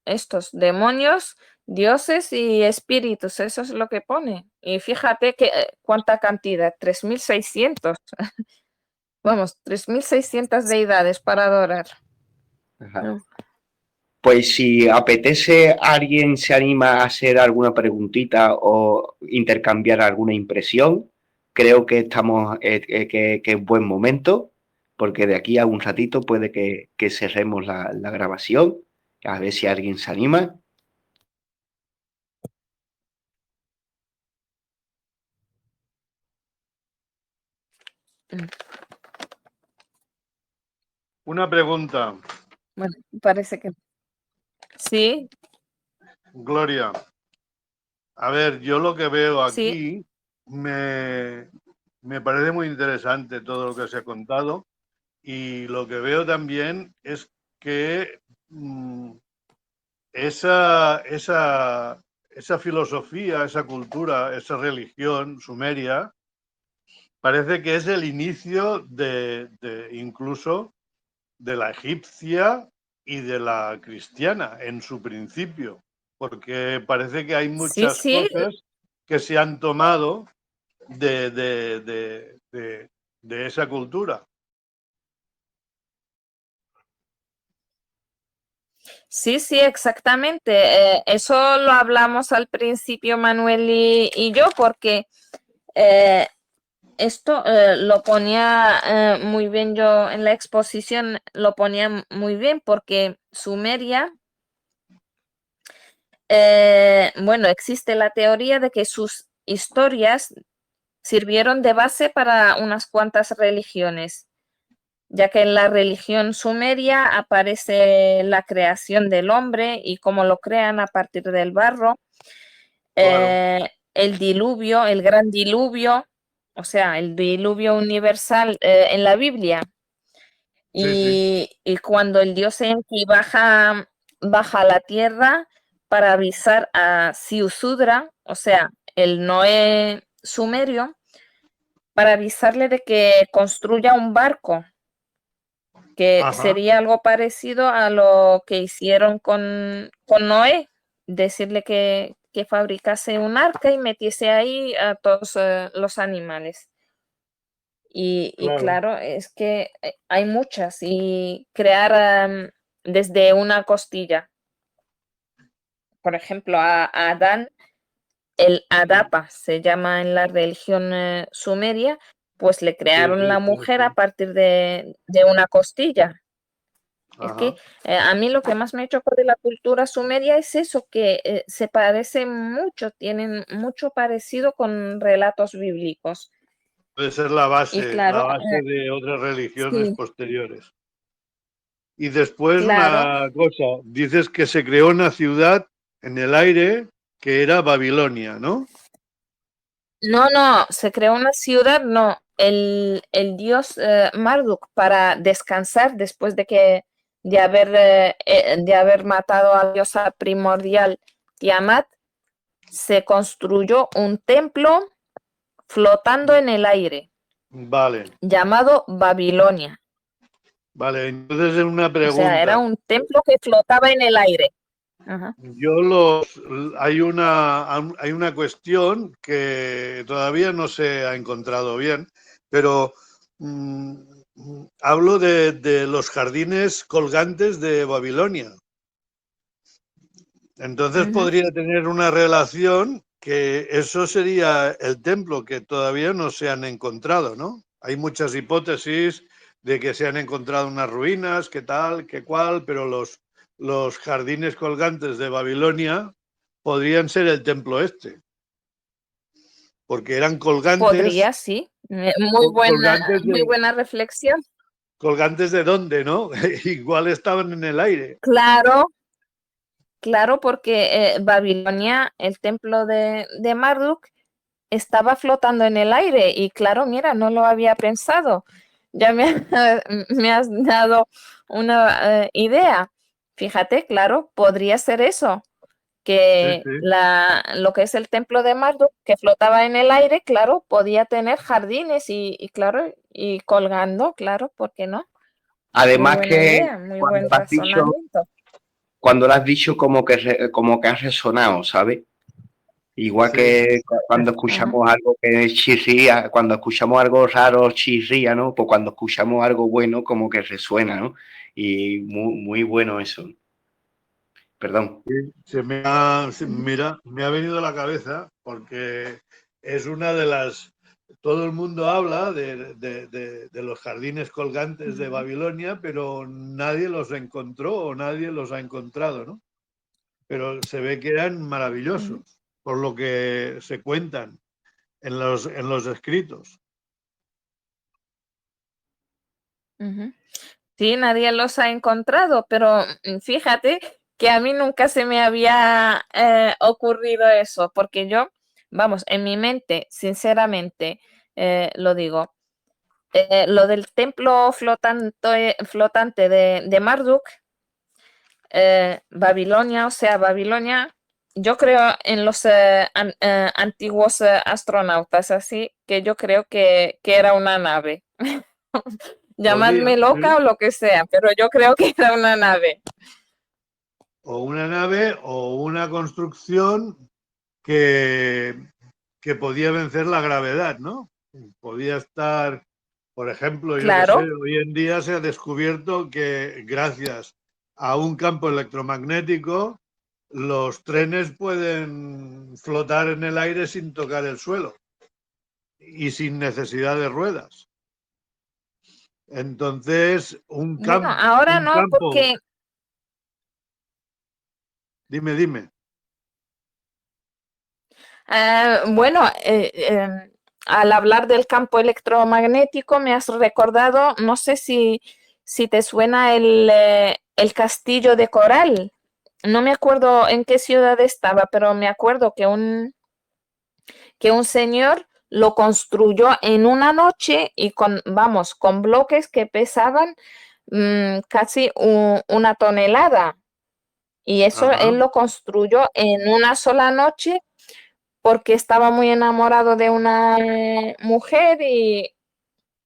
estos demonios, dioses y espíritus, eso es lo que pone. Y fíjate que cuánta cantidad, 3.600. Vamos, 3.600 deidades para adorar. Ajá. ¿No? Pues si apetece, alguien se anima a hacer alguna preguntita o intercambiar alguna impresión, creo que estamos, que es buen momento, porque de aquí a un ratito puede que cerremos la grabación, a ver si alguien se anima. Una pregunta, Bueno, parece que sí, Gloria. A ver, yo lo que veo sí, aquí me parece muy interesante todo lo que se ha contado y lo que veo también es que esa filosofía, esa cultura, esa religión sumeria, parece que es el inicio de incluso de la egipcia y de la cristiana en su principio, porque parece que hay sí, muchas sí, cosas que se han tomado de esa cultura. sí, sí, exactamente. Eso lo hablamos al principio, Manuel y yo, porque esto lo ponía muy bien yo en la exposición, lo ponía muy bien porque Sumeria, bueno, existe la teoría de que sus historias sirvieron de base para unas cuantas religiones, ya que en la religión sumeria aparece la creación del hombre y cómo lo crean a partir del barro, Claro. el diluvio, el gran diluvio, o sea, el diluvio universal en la Biblia. Sí, sí. Y cuando el dios Enki baja a la tierra para avisar a Siusudra, o sea, el Noé sumerio, para avisarle de que construya un barco, que Ajá. sería algo parecido a lo que hicieron con Noé, decirle que fabricase un arca y metiese ahí a todos los animales. Y Claro. claro, es que hay muchas y crear desde una costilla, por ejemplo, a Adán, el Adapa se llama en la religión sumeria, pues le Sí, crearon sí, la sí, mujer a sí. partir de una costilla. Es que Ajá. a mí lo que más me chocó de la cultura sumeria es eso, que se parece mucho, tienen mucho parecido con relatos bíblicos. Puede ser Y la claro, base de otras religiones sí, posteriores. Y después claro. una cosa, dices que se creó una ciudad en el aire que era Babilonia, ¿no? No, no, se creó una ciudad, no. El dios Marduk para descansar después de haber matado a la diosa primordial Tiamat, se construyó un templo flotando en el aire, Vale, llamado Babilonia. vale. Entonces, en una O sea, era pregunta. un templo que flotaba en el aire. Ajá. Hay una cuestión que todavía no se ha encontrado bien, pero hablo de los jardines colgantes de Babilonia. Entonces Ujú. podría tener una relación que eso sería el templo que todavía no se han encontrado, ¿no? Hay muchas hipótesis de que se han encontrado unas ruinas, qué tal, qué cual, pero los jardines colgantes de Babilonia podrían ser el templo este, porque eran colgantes, Podría, sí. colgantes Muy buena reflexión. colgantes de dónde, ¿no? Igual estaban en el aire. Claro, claro, porque Babilonia, el templo de Marduk, estaba flotando en el aire y claro, mira, no lo había pensado. Ya me has dado una idea. Fíjate, claro, podría ser eso, que sí. lo que es el templo de Marduk, que flotaba en el aire, claro, podía tener jardines claro, y colgando, claro, ¿por qué no? Muy Además buena que idea, muy cuando buen lo has dicho, razonamiento. cuando lo has dicho como que ha resonado, ¿sabes? Igual Sí. que cuando Ajá. escuchamos algo que chirría, cuando escuchamos algo raro chirría, ¿no? Pues cuando escuchamos algo bueno como que resuena, ¿no? Y muy bueno eso. Perdón. Mira, me ha venido a la cabeza porque es una de las... Todo el mundo habla de los jardines colgantes de Babilonia, pero nadie los encontró o nadie los ha encontrado, ¿no? Pero se ve que eran maravillosos, por lo que se cuentan en los escritos. Ujú. Sí, nadie los ha encontrado, pero fíjate que a mí nunca se me había ocurrido eso, porque yo, vamos, en mi mente, sinceramente, lo digo, lo del templo flotante de Marduk, Babilonia, o sea, Babilonia, yo creo en los antiguos astronautas, así que yo creo que era una nave. Podría Llamadme loca o ser, lo que sea, pero yo creo que era una nave. o una nave o una construcción que, que podía vencer la gravedad, ¿no? Podía estar, por ejemplo, yo que sé, Claro, hoy en día se ha descubierto que gracias a un campo electromagnético los trenes pueden flotar en el aire sin tocar el suelo y sin necesidad de ruedas. Entonces, bueno, ahora un no, campo, porque dime. bueno, al hablar del campo electromagnético me has recordado, no sé si te suena el castillo de Coral. No me acuerdo en qué ciudad estaba, pero me acuerdo que un señor lo construyó en una noche y con bloques que pesaban casi una tonelada. Y eso Ajá. él lo construyó en una sola noche porque estaba muy enamorado de una mujer y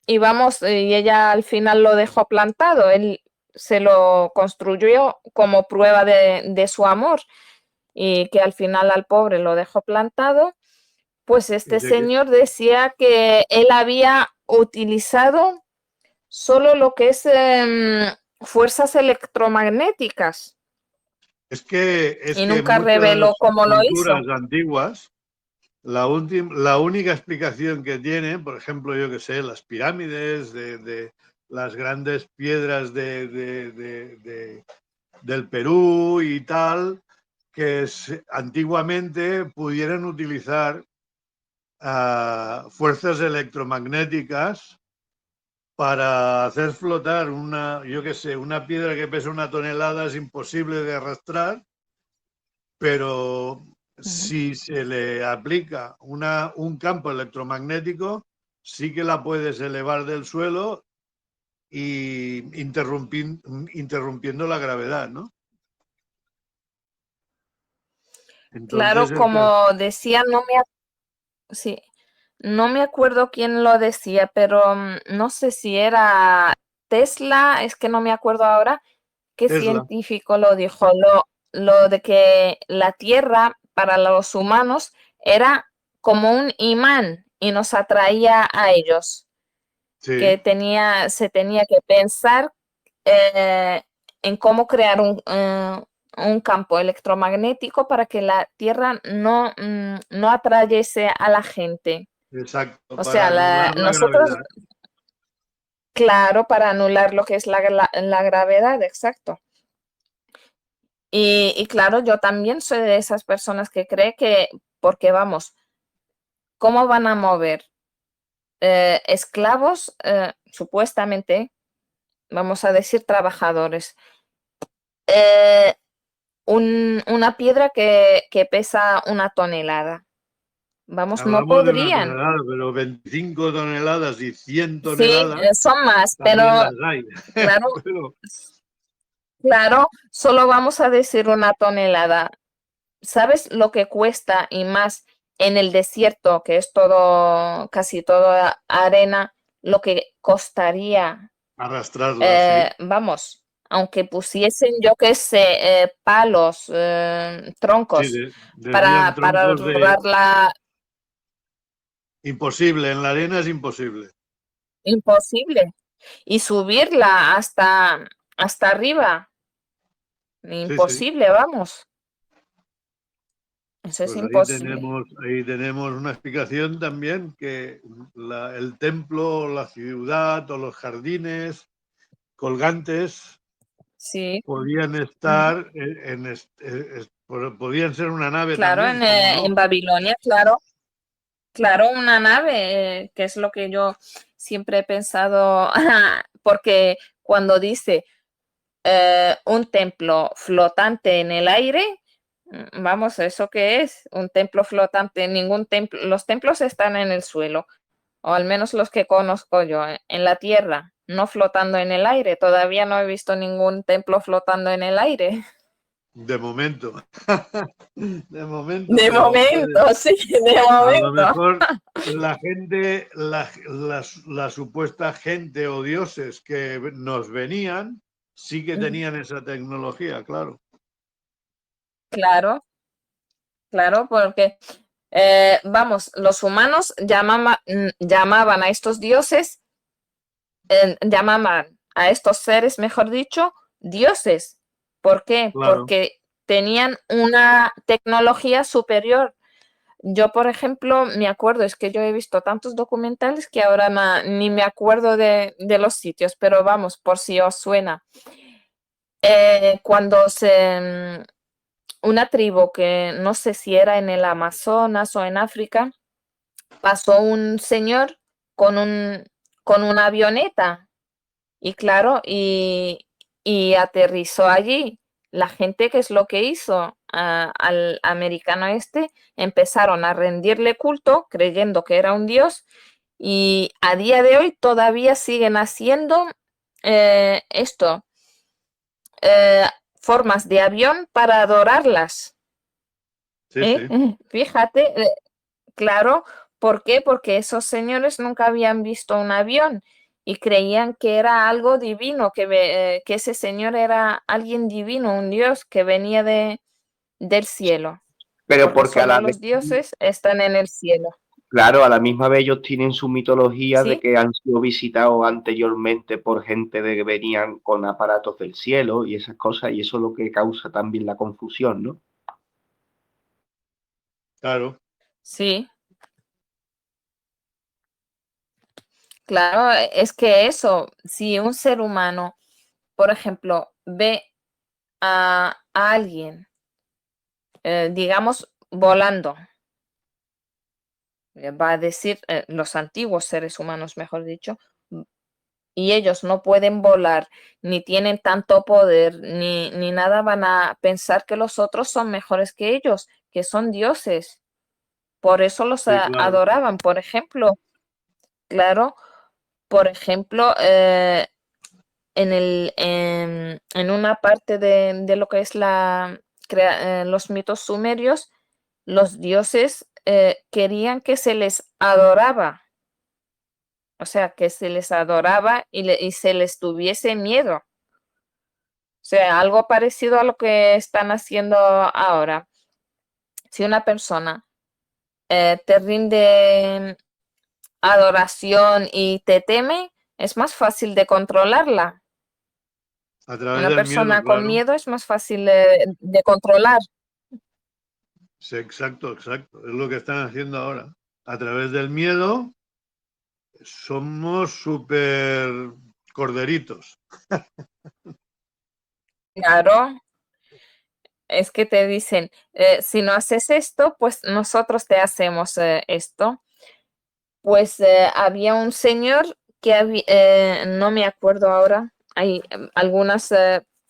ella al final lo dejó plantado. Él se lo construyó como prueba de su amor y que al final al pobre lo dejó plantado. Pues ¿Y este de qué? señor decía que él había utilizado solo lo que es fuerzas electromagnéticas Es y que nunca muchas reveló cómo lo hizo. culturas antiguas, la única explicación que tienen, por ejemplo, yo que sé, las pirámides, de las grandes piedras del Perú y tal, que antiguamente pudieran utilizar fuerzas electromagnéticas para hacer flotar yo que sé, una piedra que pesa una tonelada es imposible de arrastrar, pero Ujú. si se le aplica un campo electromagnético, sí que la puedes elevar del suelo y interrumpiendo la gravedad, ¿no? Entonces, Claro, como decía, sí, no me acuerdo quién lo decía, pero no sé si era Tesla, es que no me acuerdo ahora qué Tesla, científico lo dijo, lo de que la Tierra para los humanos era como un imán y nos atraía a ellos, que sí, se tenía que pensar eh, en cómo crear un campo electromagnético para que la Tierra no atrayese a la gente. exacto, O para sea, anular la nosotros, gravedad. claro, para anular lo que es la gravedad, exacto. Y claro, yo también soy de esas personas que cree que, porque vamos, ¿cómo van a mover esclavos, supuestamente, vamos a decir trabajadores, eh, una piedra que pesa una tonelada? Vamos, no Hablamos de una podrían. tonelada, pero 25 toneladas y 100 Sí, toneladas son más, también pero las hay. claro, Pero claro, solo vamos a decir una tonelada. ¿sabes lo que cuesta y más en el desierto, que es todo, casi todo arena, lo que costaría, Arrastrarla, sí. vamos, aunque pusiesen, yo qué sé, palos, Sí, troncos decían para troncos de... rodarla, Imposible, en la arena es imposible. imposible. Y subirla hasta arriba, Sí, sí. imposible, vamos. Eso es Pues imposible. ahí tenemos una explicación también que el templo, la ciudad o los jardines colgantes Sí. podían Ujú. estar podían ser una nave Claro, también, como no. en Babilonia, claro. Claro, una nave, que es lo que yo siempre he pensado, porque cuando dice un templo flotante en el aire, vamos, ¿eso qué es? Un templo flotante, ningún templo, los templos están en el suelo, o al menos los que conozco yo, en la tierra, no flotando en el aire. Todavía no he visto ningún templo flotando en el aire. De momento. De momento, De pero momento, sí, de a lo momento. mejor la gente, la supuesta gente o dioses que nos venían, sí que tenían esa tecnología, claro. Claro, claro, porque vamos, los humanos llamaban a estos dioses, llamaban a estos seres, mejor dicho, dioses. ¿Por qué? Claro. Porque tenían una tecnología superior. Yo, por ejemplo, me acuerdo, es que yo he visto tantos documentales que ahora ni me acuerdo de los sitios, pero vamos, por si os suena. Cuando una tribu que no sé si era en el Amazonas o en África, pasó un señor con con una avioneta y claro, y aterrizó allí. La gente, ¿qué es lo que hizo? Al americano este, empezaron a rendirle culto creyendo que era un dios y a día de hoy todavía siguen haciendo esto, eh, formas de avión para adorarlas. Sí, sí. Fíjate, claro, ¿por qué? Porque esos señores nunca habían visto un avión y creían que era algo divino, que ese señor era alguien divino, un dios que venía del cielo, Pero porque porque a solo la vez, los dioses están en el cielo. claro, a la misma vez ellos tienen su mitología de ¿Sí? que han sido visitados anteriormente por gente de que venían con aparatos del cielo y esas cosas, y eso es lo que causa también la confusión, ¿no? Claro. Sí, claro, es que eso, si un ser humano, por ejemplo, ve a alguien, digamos, volando, va a decir los antiguos seres humanos, mejor dicho, y ellos no pueden volar, ni tienen tanto poder, ni nada, van a pensar que los otros son mejores que ellos, que son dioses. Por eso los Sí, claro. adoraban, por ejemplo, claro, por ejemplo, en una parte de lo que es los mitos sumerios, los dioses querían que se les adoraba, o sea, que se les adoraba y se les tuviese miedo. O sea, algo parecido a lo que están haciendo ahora. Si una persona te rinde adoración y te teme, es más fácil de controlarla. A través Una del miedo, persona con claro. miedo es más fácil de controlar. Sí, exacto, exacto. Es lo que están haciendo ahora. A través del miedo somos súper corderitos. Claro, es que te dicen, si no haces esto, pues nosotros te hacemos esto. Pues había un señor que no me acuerdo ahora, hay algunas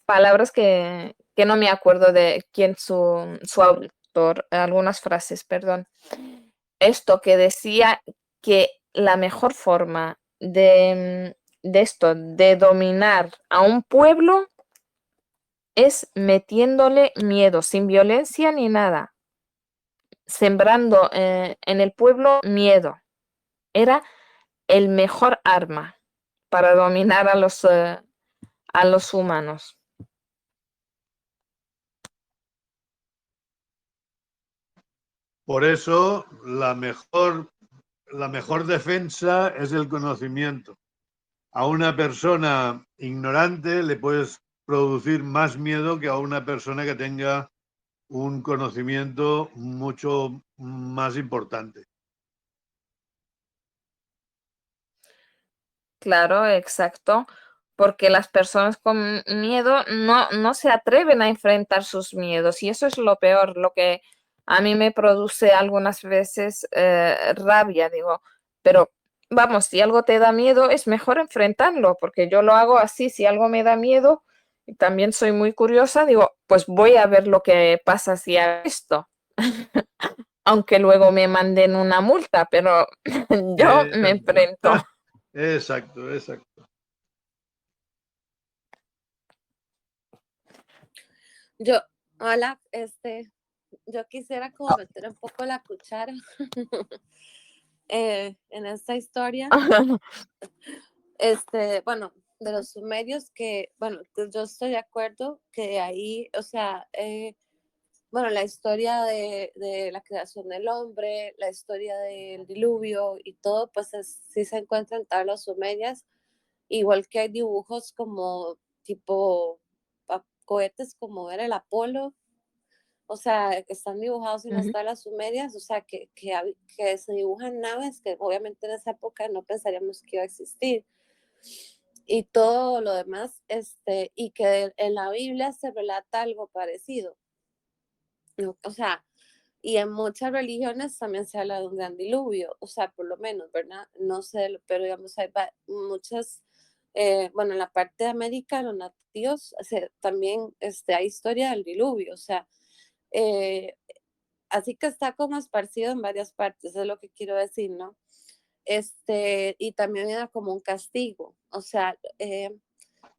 palabras que no me acuerdo de quién su autor, algunas frases, perdón. Esto que decía que la mejor forma de esto, de dominar a un pueblo, es metiéndole miedo, sin violencia ni nada, sembrando en el pueblo miedo. Era el mejor arma para dominar a los humanos. Por eso la mejor defensa es el conocimiento. A una persona ignorante le puedes producir más miedo que a una persona que tenga un conocimiento mucho más importante. Claro, exacto, porque las personas con miedo no se atreven a enfrentar sus miedos y eso es lo peor, lo que a mí me produce algunas veces rabia, digo, pero vamos, si algo te da miedo es mejor enfrentarlo, porque yo lo hago así, si algo me da miedo y también soy muy curiosa, digo, pues voy a ver lo que pasa si hago esto. Aunque luego me manden una multa, pero yo me enfrento. Exacto, exacto. Hola, yo quisiera como meter un poco la cuchara en esta historia. Bueno, de los sumerios que, bueno, yo estoy de acuerdo que ahí, o sea, bueno, la historia de la creación del hombre, la historia del diluvio y todo, pues sí se encuentra en tablas sumerias, igual que hay dibujos como tipo cohetes como era el Apolo, o sea, que están dibujados en las tablas sumerias, o sea, que se dibujan naves que obviamente en esa época no pensaríamos que iba a existir. Y todo lo demás, y que en la Biblia se relata algo parecido. O sea, y en muchas religiones también se habla de un gran diluvio, o sea, por lo menos, ¿verdad? No sé, pero digamos, hay muchas, bueno, en la parte de América, los nativos, también hay historia del diluvio, o sea, así que está como esparcido en varias partes, es lo que quiero decir, ¿no? Y también era como un castigo, o sea,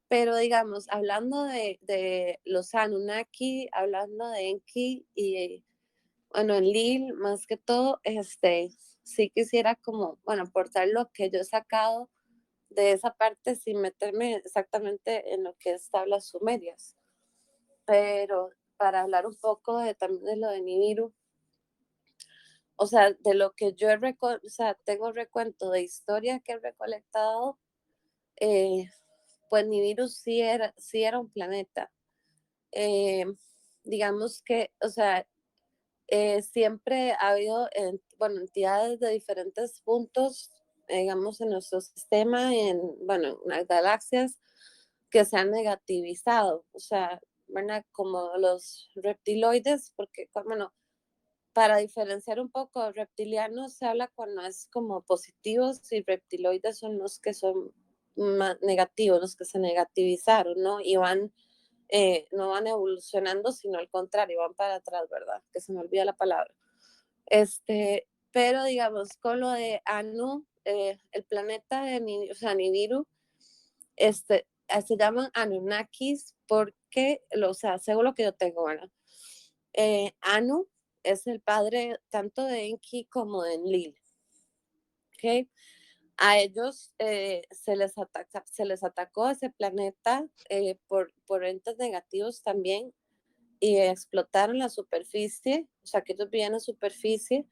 pero digamos, hablando de los Anunnaki, hablando de Enki y, bueno, en Lil, más que todo, sí quisiera como, bueno, aportar lo que yo he sacado de esa parte sin meterme exactamente en lo que es tablas sumerias, pero para hablar un poco también de lo de Nibiru, o sea, de lo que yo o sea, tengo recuento de historia que he recolectado, pues Nibiru sí era un planeta. Digamos que, o sea, siempre ha habido, bueno, entidades de diferentes puntos, digamos, en nuestro sistema, bueno, en las galaxias, que se han negativizado, o sea, ¿verdad? Como los reptiloides, porque, bueno, para diferenciar un poco, reptilianos se habla cuando es como positivos y reptiloides son los que son más negativos, los que se negativizaron, ¿no? Y no van evolucionando, sino al contrario, van para atrás, ¿verdad? Que se me olvida la palabra. Pero digamos, con lo de Anu, el planeta de Nibiru, se llaman Anunnakis porque, o sea, según lo que yo tengo, ¿verdad? Anu es el padre tanto de Enki como de Enlil. ¿Ok? A ellos se les atacó ese planeta por entes negativos también y explotaron la superficie, o sea que ellos vivían en superficie,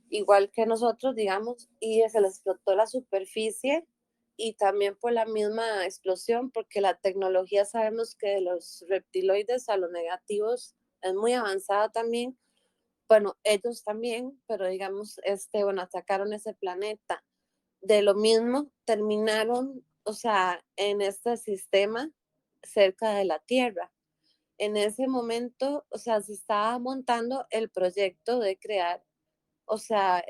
igual que nosotros, digamos, y se les explotó la superficie y también por la misma explosión, porque la tecnología sabemos que de los reptiloides a los negativos es muy avanzada también. Bueno, ellos también, pero digamos, bueno, atacaron ese planeta. De lo mismo, terminaron, o sea, en este sistema cerca de la Tierra. En ese momento, o sea, se estaba montando el proyecto de crear, o sea,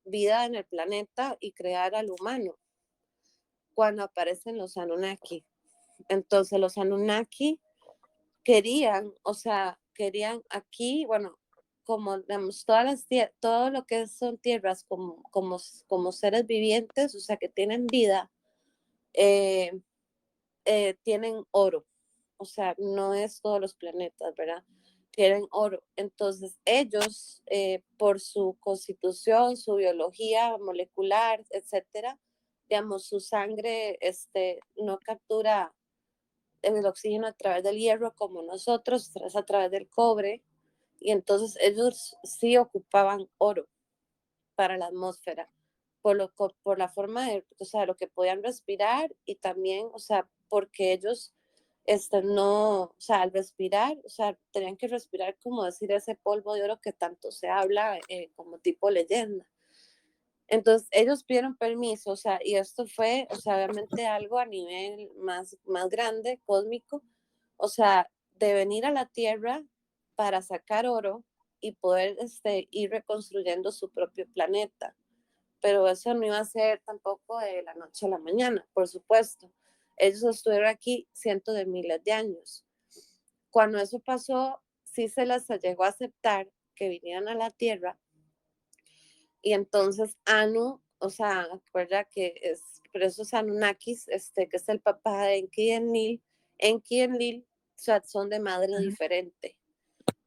vida en el planeta y crear al humano cuando aparecen los Anunnaki. Entonces, los Anunnaki querían, o sea, querían aquí, bueno, como digamos, todo lo que son tierras como seres vivientes, o sea, que tienen vida, tienen oro. o sea, no es todos los planetas, ¿verdad? Tienen oro. Entonces, ellos, por su constitución, su biología molecular, etcétera, digamos, su sangre no captura el oxígeno a través del hierro como nosotros, es a través del cobre, y entonces ellos sí ocupaban oro para la atmósfera, por la forma de, o sea, lo que podían respirar y también, o sea, porque ellos no, o sea, al respirar, o sea, tenían que respirar como decir ese polvo de oro que tanto se habla como tipo leyenda. Entonces ellos pidieron permiso, o sea, y esto fue, o sea, obviamente algo a nivel más grande, cósmico, o sea, de venir a la Tierra para sacar oro y poder ir reconstruyendo su propio planeta. Pero eso no iba a ser tampoco de la noche a la mañana, por supuesto. Ellos estuvieron aquí cientos de miles de años. Cuando eso pasó, sí se les llegó a aceptar que vinieran a la Tierra. Y entonces Anu, o sea, acuerda que es, por eso es Anunnakis, que es el papá de Enki y Enlil. Enki y Enlil, o sea, son de madre diferente.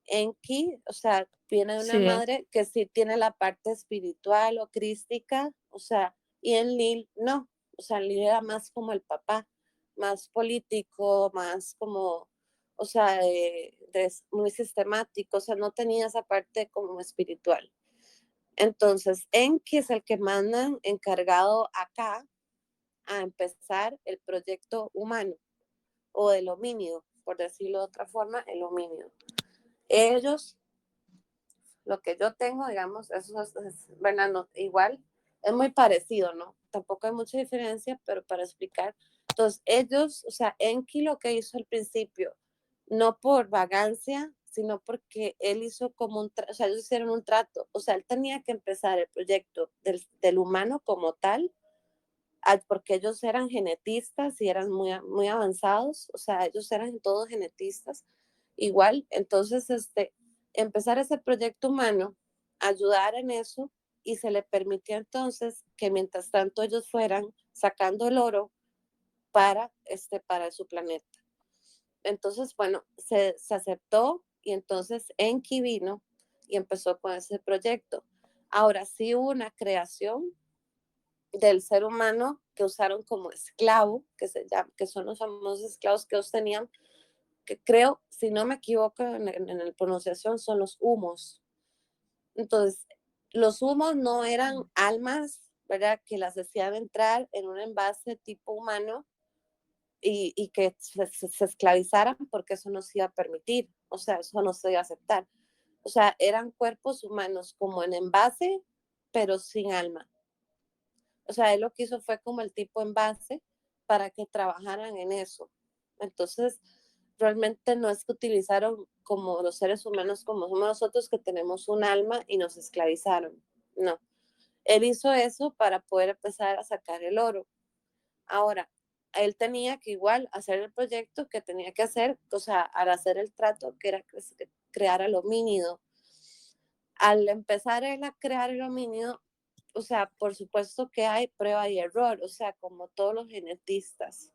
Enki, o sea, viene de una madre que sí tiene la parte espiritual o crística, o sea, y Enlil no, o sea, Enlil era más como el papá, más político, más como, o sea, muy sistemático, o sea, no tenía esa parte como espiritual. Entonces, Enki es el que mandan encargado acá a empezar el proyecto humano o el homínido, por decirlo de otra forma, el homínido. Ellos, lo que yo tengo, digamos, eso es ¿verdad? No, igual, es muy parecido, ¿no? Tampoco hay mucha diferencia, pero para explicar. Entonces, ellos, o sea, Enki lo que hizo al principio, no por vagancia, sino porque él hizo como o sea, ellos hicieron un trato, o sea, él tenía que empezar el proyecto del humano como tal, porque ellos eran genetistas y eran muy avanzados, o sea, ellos eran todos genetistas, igual, entonces, empezar ese proyecto humano, ayudar en eso, y se le permitió entonces que mientras tanto ellos fueran sacando el oro para su planeta. Entonces, bueno, se aceptó y entonces Enki vino y empezó con ese proyecto. Ahora sí hubo una creación del ser humano que usaron como esclavo, que son los famosos esclavos que ellos tenían, que creo, si no me equivoco en la pronunciación, son los humos. Entonces, los humos no eran almas, ¿verdad? Que las hacían entrar en un envase tipo humano y que se esclavizaran porque eso no se iba a permitir, o sea, eso no se iba a aceptar. O sea, eran cuerpos humanos como en envase, pero sin alma. O sea, él lo que hizo fue como el tipo envase para que trabajaran en eso. Entonces, realmente no es que utilizaron como los seres humanos como somos nosotros, que tenemos un alma y nos esclavizaron. No. Él hizo eso para poder empezar a sacar el oro. Ahora, él tenía que igual hacer el proyecto que tenía que hacer, o sea, al hacer el trato, que era crear el homínido. Al empezar él a crear el homínido, o sea, por supuesto que hay prueba y error, o sea, como todos los genetistas.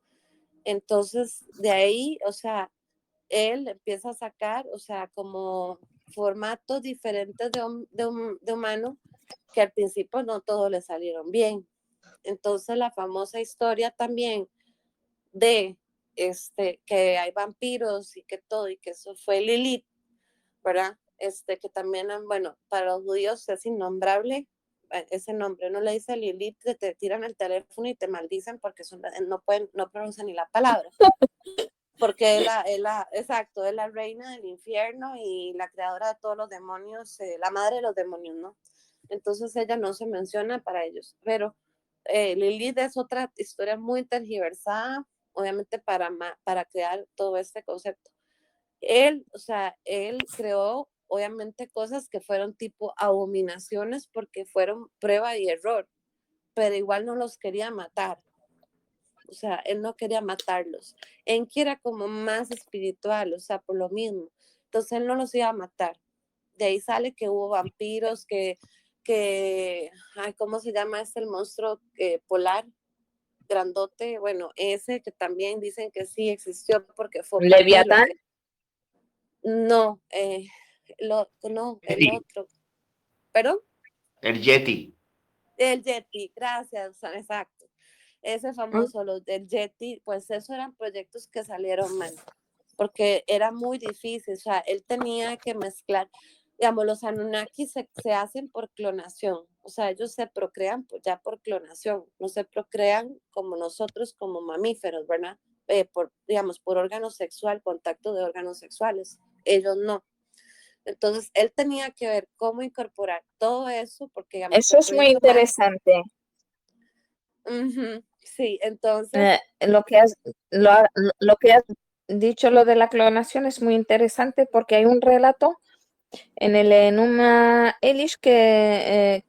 Entonces, de ahí, o sea, él empieza a sacar, o sea, como formatos diferentes de humano que al principio no todos le salieron bien. Entonces, la famosa historia también de que hay vampiros y que todo, y que eso fue Lilith, ¿verdad? Que también, bueno, para los judíos es innombrable ese nombre. Uno le dice Lilith, te tiran el teléfono y te maldicen porque no pronuncian ni la palabra. Porque exacto, es la reina del infierno y la creadora de todos los demonios, la madre de los demonios, ¿no? Entonces ella no se menciona para ellos. Pero Lilith es otra historia muy tergiversada, obviamente para crear todo este concepto. Él, o sea, él creó obviamente cosas que fueron tipo abominaciones porque fueron prueba y error, pero igual no los quería matar. O sea, él no quería matarlos. Enki era como más espiritual, o sea, por lo mismo. Entonces él no los iba a matar. De ahí sale que hubo vampiros, ay, ¿cómo se llama el monstruo polar? grandote, bueno, ese que también dicen que sí existió porque fue parte de lo Leviatán. que... No, no, el Yeti. otro. ¿Perdón? El Yeti. El Yeti, gracias, exacto. Ese famoso, los del Yeti, pues esos eran proyectos que salieron mal, porque era muy difícil, o sea, él tenía que mezclar, digamos, los Anunnaki se hacen por clonación, o sea, ellos se procrean ya por clonación, no se procrean como nosotros, como mamíferos, ¿verdad? Digamos, por órgano sexual, contacto de órganos sexuales, ellos no. Entonces, él tenía que ver cómo incorporar todo eso, porque digamos, Eso es muy interesante. Sí, entonces... Lo que has dicho, lo de la clonación, es muy interesante porque hay un relato en el Enuma Elish que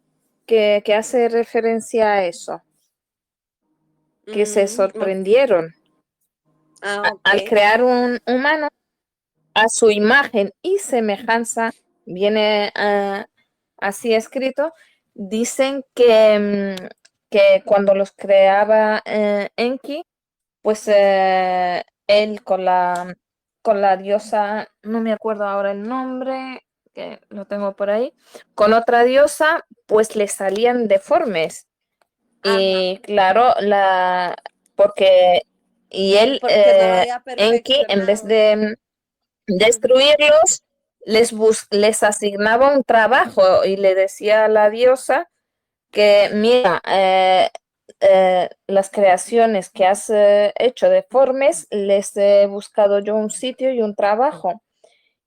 hace referencia a eso, que se sorprendieron al okay. crear un humano a su imagen y semejanza, viene así escrito, dicen que cuando los creaba Enki, pues él con la diosa, no me acuerdo ahora el nombre, que lo tengo por ahí, con otra diosa, pues le salían deformes. Y claro, porque él, porque no lo había Enki, en vez perfeccionado. de destruirlos, les asignaba un trabajo y le decía a la diosa que, mira, las creaciones que has hecho deformes, les he buscado yo un sitio y un trabajo.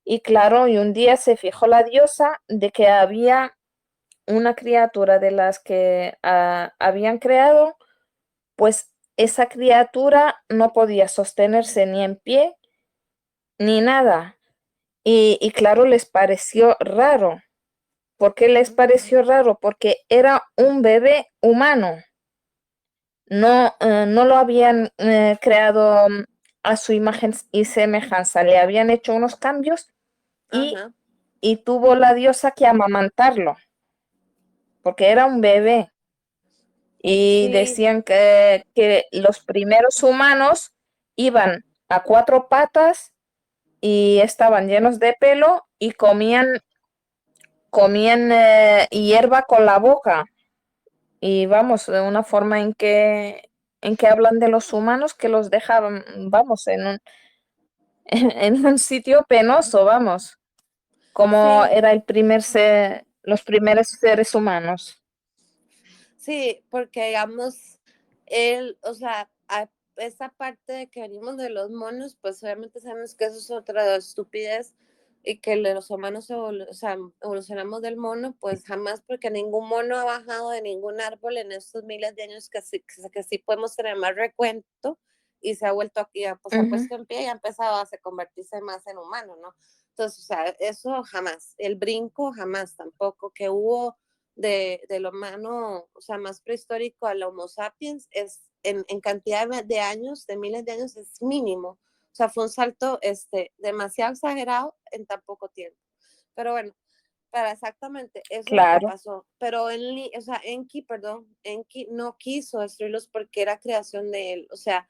Y claro, y un día se fijó la diosa de que había una criatura de las que habían creado, pues esa criatura no podía sostenerse ni en pie ni nada. Y claro, les pareció raro. ¿Por qué les pareció raro? Porque era un bebé humano. No, no lo habían creado a su imagen y semejanza. Le habían hecho unos cambios y tuvo la diosa que amamantarlo, porque era un bebé. Y Sí. decían que los primeros humanos iban a 4 patas y estaban llenos de pelo y comían hierba con la boca. Y vamos, de una forma en que hablan de los humanos que los dejaban, vamos, en un sitio penoso, vamos, como Sí, era los primeros seres humanos. sí, porque digamos, él, o sea, esa parte de que venimos de los monos, pues obviamente sabemos que eso es otra estupidez y que los humanos o sea, evolucionamos del mono, pues jamás, porque ningún mono ha bajado de ningún árbol en estos miles de años que sí podemos tener más recuento y se ha vuelto aquí, pues se ha puesto en pie y ha empezado a convertirse más en humano, ¿no? Entonces, o sea, eso jamás, el brinco jamás tampoco, que hubo de lo humano, o sea, más prehistórico al Homo sapiens, es en cantidad de años, de miles de años, es mínimo. O sea, fue un salto demasiado exagerado en tan poco tiempo. Pero bueno, para exactamente eso es lo que Claro. pasó. Pero o sea, Enki no quiso destruirlos porque era creación de él. O sea,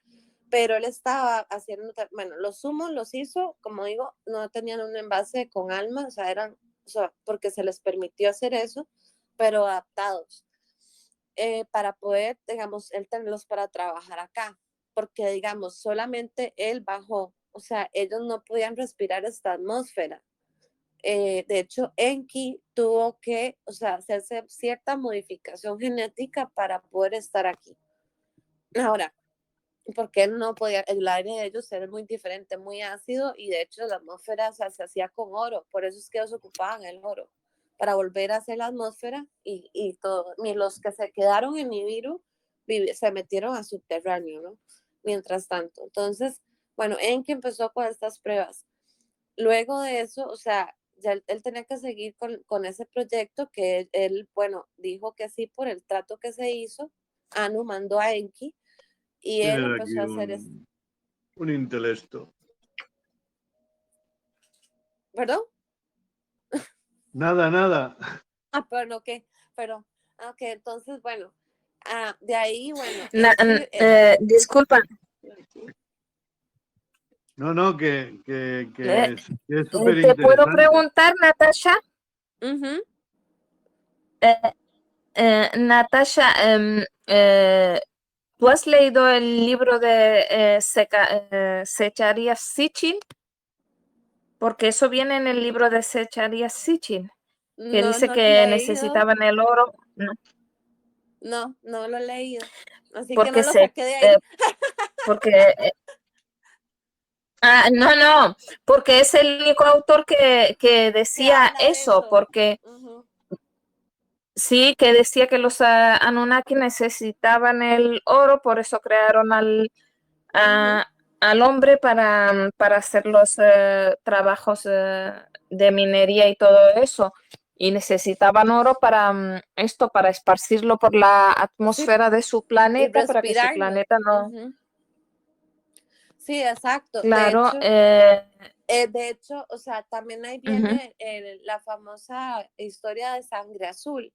pero él estaba haciendo, bueno, los humos los hizo, como digo, no tenían un envase con alma, o sea, porque se les permitió hacer eso, pero adaptados, para poder, digamos, él tenerlos para trabajar acá, porque, digamos, solamente él bajó, o sea, ellos no podían respirar esta atmósfera. De hecho, Enki tuvo que, o sea, hacerse cierta modificación genética para poder estar aquí. Ahora, porque él no podía, el aire de ellos era muy diferente, muy ácido, y de hecho la atmósfera, o sea, se hacía con oro, por eso es que ellos ocupaban el oro, para volver a hacer la atmósfera y todo. Y los que se quedaron en Nibiru se metieron a subterráneo, ¿no? Mientras tanto. Entonces, bueno, Enki empezó con estas pruebas. Luego de eso, o sea, ya él tenía que seguir con ese proyecto que él, bueno, dijo que sí por el trato que se hizo. Anu mandó a Enki y él Tienes aquí empezó a hacer eso. un intelecto. ¿Perdón? Nada, nada. Pero, ok, entonces, bueno, De ahí, bueno, disculpa, No, que es súper ¿te puedo interesante. preguntar, Natasha? ujú, Natasha, ¿tú has leído el libro de Zecharia Sitchin? Porque eso viene en el libro de Zecharia Sitchin, que no, dice no lo he que leído, necesitaban el oro. No, no lo he leído, así que porque no lo saqué de ahí. porque no, porque es el único autor que Que decía habla de eso, eso. porque Ujú, sí, que decía que los Anunnaki necesitaban el oro, por eso crearon al hombre para hacer los trabajos de minería y todo eso. Y necesitaban oro para esto, para esparcirlo por la sí, atmósfera de su y planeta, para que su respirarlo. planeta no. Ujú. Sí, exacto. Claro, De hecho, o sea, también ahí viene la famosa historia de sangre azul,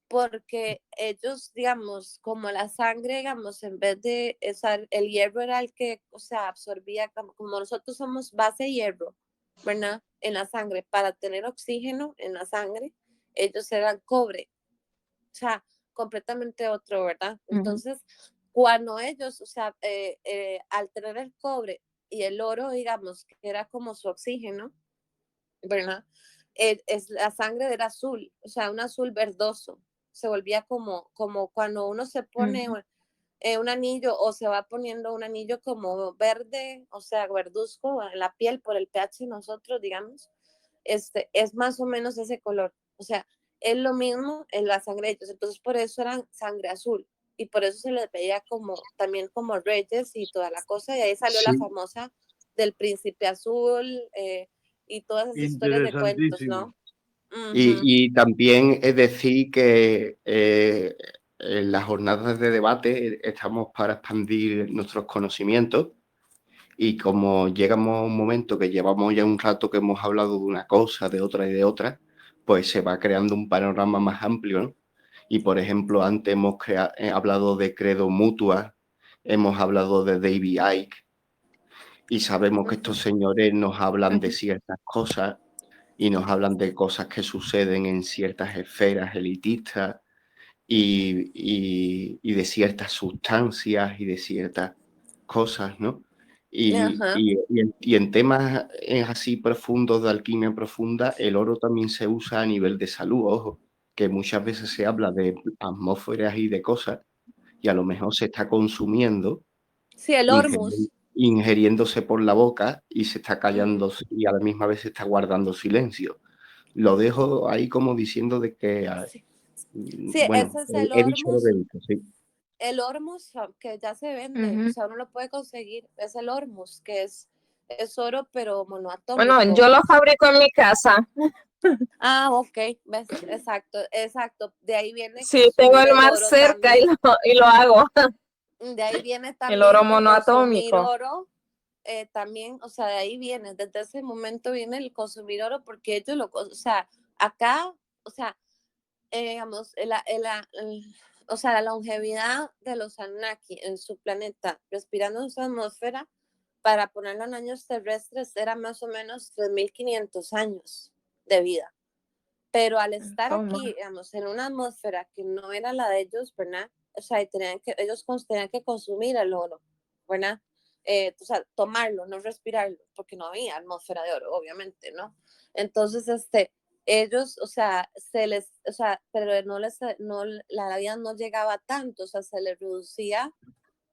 porque ellos, digamos, como la sangre, digamos, en vez de, o sea, el hierro era el que, o sea, absorbía, como nosotros somos base hierro, ¿verdad? En la sangre, para tener oxígeno en la sangre, ellos eran cobre, o sea, completamente otro, ¿verdad? Entonces, cuando ellos, o sea, al tener el cobre y el oro, digamos, que era como su oxígeno, ¿verdad? La sangre era azul, o sea, un azul verdoso. Se volvía como cuando uno se pone un anillo o se va poniendo un anillo como verde, o sea, verduzco en la piel por el pH nosotros, digamos, es más o menos ese color. O sea, es lo mismo en la sangre de ellos. Entonces, por eso eran sangre azul. Y por eso se les veía también como reyes y toda la cosa. Y ahí salió la Sí, famosa del príncipe azul, y todas esas historias de cuentos, Interesantísimo. ¿no? Ujú. y también es decir que en las jornadas de debate estamos para expandir nuestros conocimientos y como llegamos a un momento que llevamos ya un rato que hemos hablado de una cosa, de otra y de otra, pues se va creando un panorama más amplio, ¿no? Y por ejemplo, antes hemos hablado de credo mutua, hemos hablado de David Icke y sabemos que estos señores nos hablan de ciertas cosas y nos hablan de cosas que suceden en ciertas esferas elitistas y de ciertas sustancias y de ciertas cosas, ¿no? Ajá. Y en temas así profundos de alquimia profunda, el oro también se usa a nivel de salud, ojo, que muchas veces se habla de atmósferas y de cosas y a lo mejor se está consumiendo, Sí, el Hormuz. ingiriéndose por la boca y se está Ujú. callando y a la misma vez se está guardando silencio. Lo dejo ahí como diciendo de que, Sí, sí, bueno, ese es el he dicho lo que he Hormuz. dicho, sí. El Hormuz, que ya se vende, o sea, uno lo puede conseguir. Es el Hormuz, que es oro, pero Bueno, monoatómico. yo lo fabrico en mi casa. Ah, ok, ves, exacto, exacto. De ahí viene Sí, tengo consumir el el mar oro cerca y también. lo hago. De ahí viene El oro también que consumir monoatómico. oro, también, o sea, de ahí viene, desde ese momento viene el consumir oro, porque ellos o sea, acá, o sea, digamos, o sea, la longevidad de los Anunnaki en su planeta, respirando en su atmósfera, para ponerlo en años terrestres, era más o menos 3.500 años de vida. Pero al estar Toma. aquí, digamos, en una atmósfera que no era la de ellos, ¿verdad? O sea, ellos tenían que consumir el oro, ¿verdad? O sea, tomarlo, no respirarlo, porque no había atmósfera de oro, obviamente, ¿no? Entonces, ellos, o sea, o sea, pero la vida no llegaba tanto, o sea, se les reducía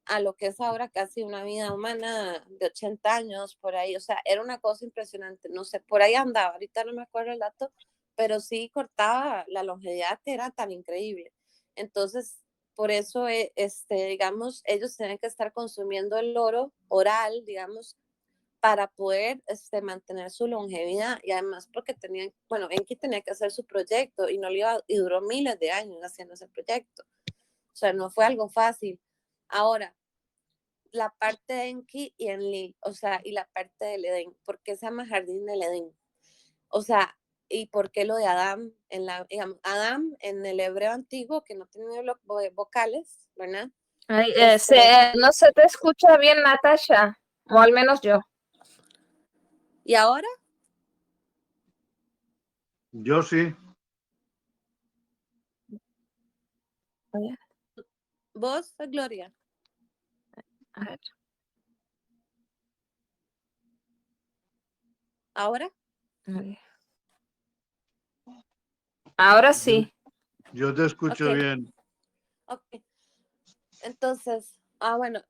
a lo que es ahora casi una vida humana de 80 años, por ahí, o sea, era una cosa impresionante, no sé, por ahí andaba, ahorita no me acuerdo el dato, pero sí cortaba la longevidad que era tan increíble. Entonces, por eso, digamos, ellos tenían que estar consumiendo el oro oral, digamos, para poder mantener su longevidad y además porque tenían, bueno, Enki tenía que hacer su proyecto y no le iba, y duró miles de años haciendo ese proyecto. O sea, no fue algo fácil. Ahora, la parte de Enki y Enlil, o sea, y la parte del Edén, ¿por qué se llama Jardín del Edén? O sea, ¿Y por qué lo de Adán? Digamos, Adán en el hebreo antiguo, que no tiene vocales, ¿verdad? Ay, no se te escucha bien, Natasha, o al menos yo. ¿Y ahora? Yo sí. ¿Vos, Gloria? A ver. ¿Ahora? Ahora sí. Yo te escucho Okay. bien. Ok. Entonces, bueno,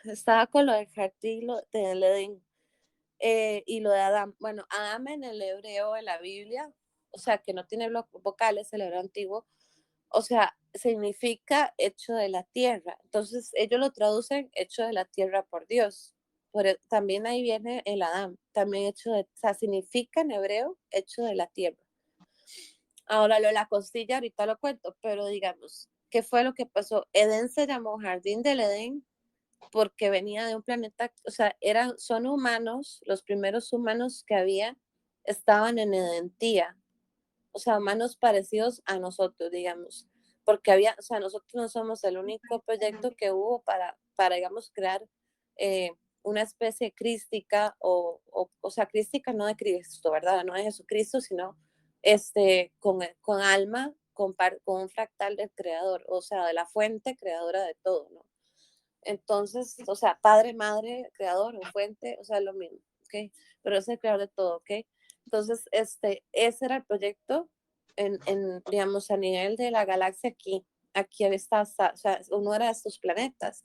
estaba con lo del jardín del Edén y lo de Adán. Bueno, Adán en el hebreo de la Biblia, o sea, que no tiene vocales, el hebreo antiguo, o sea, significa hecho de la tierra. Entonces, ellos lo traducen hecho de la tierra por Dios. También ahí viene el Adán, también o sea, significa en hebreo hecho de la tierra. Ahora lo de la costilla, ahorita lo cuento, pero digamos, ¿qué fue lo que pasó? Edén se llamó Jardín del Edén porque venía de un planeta, o sea, son humanos, los primeros humanos que había estaban en Edentía, o sea, humanos parecidos a nosotros, digamos, porque o sea, nosotros no somos el único proyecto que hubo para digamos, crear una especie crística, o sea, crística no de Cristo, ¿verdad? No de Jesucristo, sino con alma, con un fractal del creador, o sea, de la fuente creadora de todo, ¿no? Entonces, o sea, padre, madre, creador o fuente, o sea, lo mismo, ¿ok? Pero es el creador de todo, ¿ok? Entonces, ese era el proyecto digamos, a nivel de la galaxia aquí está, o sea, uno era de estos planetas.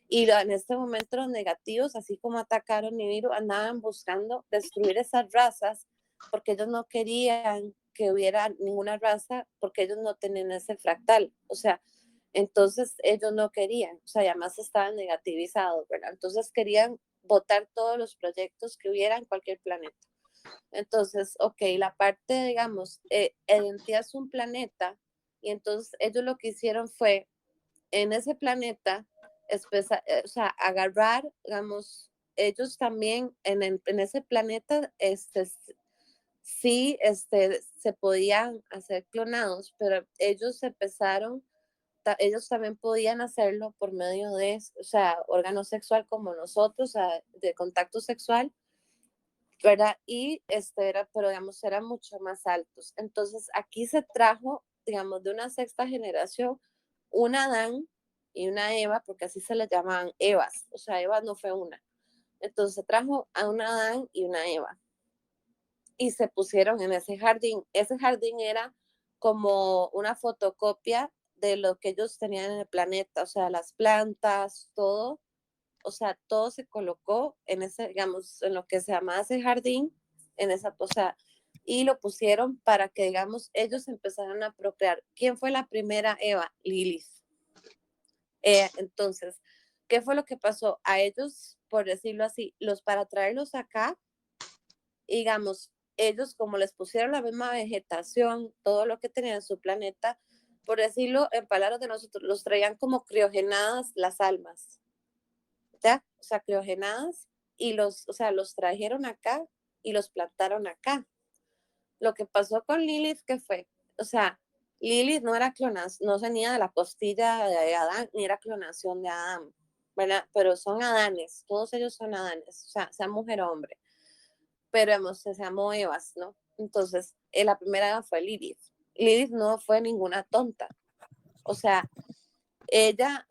Y en este momento los negativos, así como atacaron Nibiru, andaban buscando destruir esas razas porque ellos no querían que hubiera ninguna raza porque ellos no tenían ese fractal. O sea, entonces ellos no querían, o sea, además estaban negativizados, ¿verdad? Entonces querían votar todos los proyectos que hubiera en cualquier planeta. Entonces, ok, la parte, digamos, Identidad es un planeta, y entonces ellos lo que hicieron fue, en ese planeta, o sea, agarrar, digamos, ellos también en ese planeta, sí, se podían hacer clonados, pero ellos ellos también podían hacerlo por medio de, o sea, órgano sexual como nosotros, o sea, de contacto sexual, ¿verdad? Y pero digamos, eran mucho más altos. Entonces, aquí se trajo, digamos, de una sexta generación, un Adán y una Eva, porque así se les llamaban Evas, o sea, Eva no fue una. Entonces, se trajo a un Adán y una Eva y se pusieron en ese jardín. Ese jardín era como una fotocopia de lo que ellos tenían en el planeta, o sea, las plantas, todo, o sea, todo se colocó en ese, digamos, en lo que se llama ese jardín, en esa, o sea, y lo pusieron para que, digamos, ellos empezaran a procrear. ¿Quién fue la primera Eva? Lilith. Entonces, ¿qué fue lo que pasó? A ellos, por decirlo así, para traerlos acá, digamos, ellos como les pusieron la misma vegetación, todo lo que tenían en su planeta, por decirlo en palabras de nosotros, los traían como criogenadas las almas, ¿ya? O sea, criogenadas, y o sea, los trajeron acá y los plantaron acá. Lo que pasó con Lilith, ¿qué fue? O sea, Lilith no era clonación, no venía de la costilla de Adán, ni era clonación de Adán, ¿verdad? Pero son Adanes, todos ellos son Adanes, o sea mujer o hombre, pero se llamó Evas, ¿no? Entonces, la primera Eva fue Lilith. Lilith no fue ninguna tonta. O sea, ella,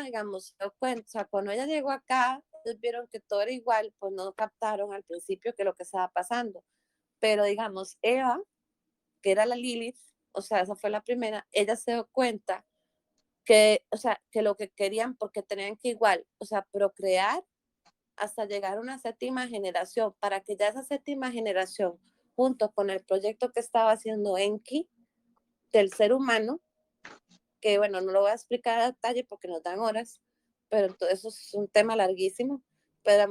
digamos, se dio cuenta, o sea, cuando ella llegó acá, ellos vieron que todo era igual, pues no captaron al principio que lo que estaba pasando. Pero, digamos, Eva, que era la Lilith, o sea, esa fue la primera, ella se dio cuenta que, o sea, que lo que querían, porque tenían que igual, o sea, procrear hasta llegar a una séptima generación, para que ya esa séptima generación, junto con el proyecto que estaba haciendo Enki del ser humano, que bueno, no lo voy a explicar a detalle porque nos dan horas, pero eso es un tema larguísimo. Pero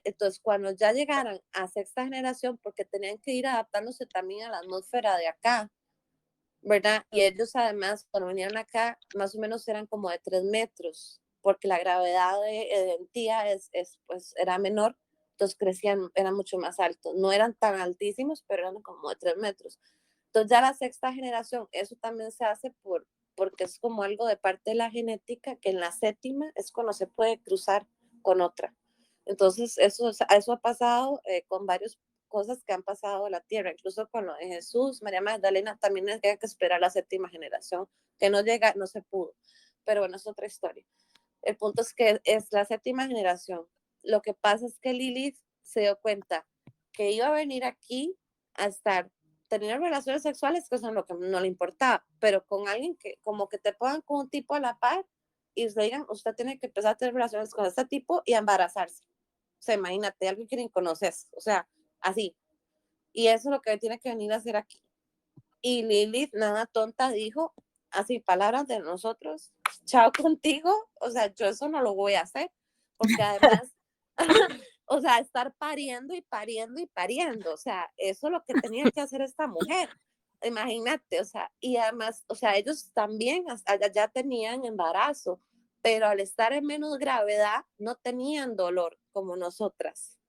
entonces, cuando ya llegaran a sexta generación, porque tenían que ir adaptándose también a la atmósfera de acá, ¿verdad? Y ellos además, cuando vinieron acá, más o menos eran como de 3 metros, porque la gravedad de Identidad pues, era menor. entonces crecían, eran mucho más altos, no eran tan altísimos, pero eran como de 3 metros. Entonces ya la sexta generación, eso también se hace porque es como algo de parte de la genética, que en la séptima es cuando se puede cruzar con otra. Entonces eso ha pasado con varias cosas que han pasado en la tierra, incluso con lo de Jesús, María Magdalena, también hay que esperar la séptima generación, que no llega, no se pudo, pero bueno, es otra historia. El punto es que es la séptima generación. Lo que pasa es que Lilith se dio cuenta que iba a venir aquí a estar teniendo relaciones sexuales, que eso es lo que no le importaba, pero con alguien que como que te pongan con un tipo a la par y le digan, usted tiene que empezar a tener relaciones con este tipo y a embarazarse. O sea, imagínate, alguien que ni conoces, o sea, así. Y eso es lo que tiene que venir a hacer aquí. Y Lilith, nada tonta, dijo, así, palabras de nosotros, chao contigo, o sea, yo eso no lo voy a hacer, porque además, o sea, estar pariendo y pariendo y pariendo, o sea, eso es lo que tenía que hacer esta mujer, imagínate, o sea, y además, o sea, ellos también ya tenían embarazo, pero al estar en menos gravedad, no tenían dolor como nosotras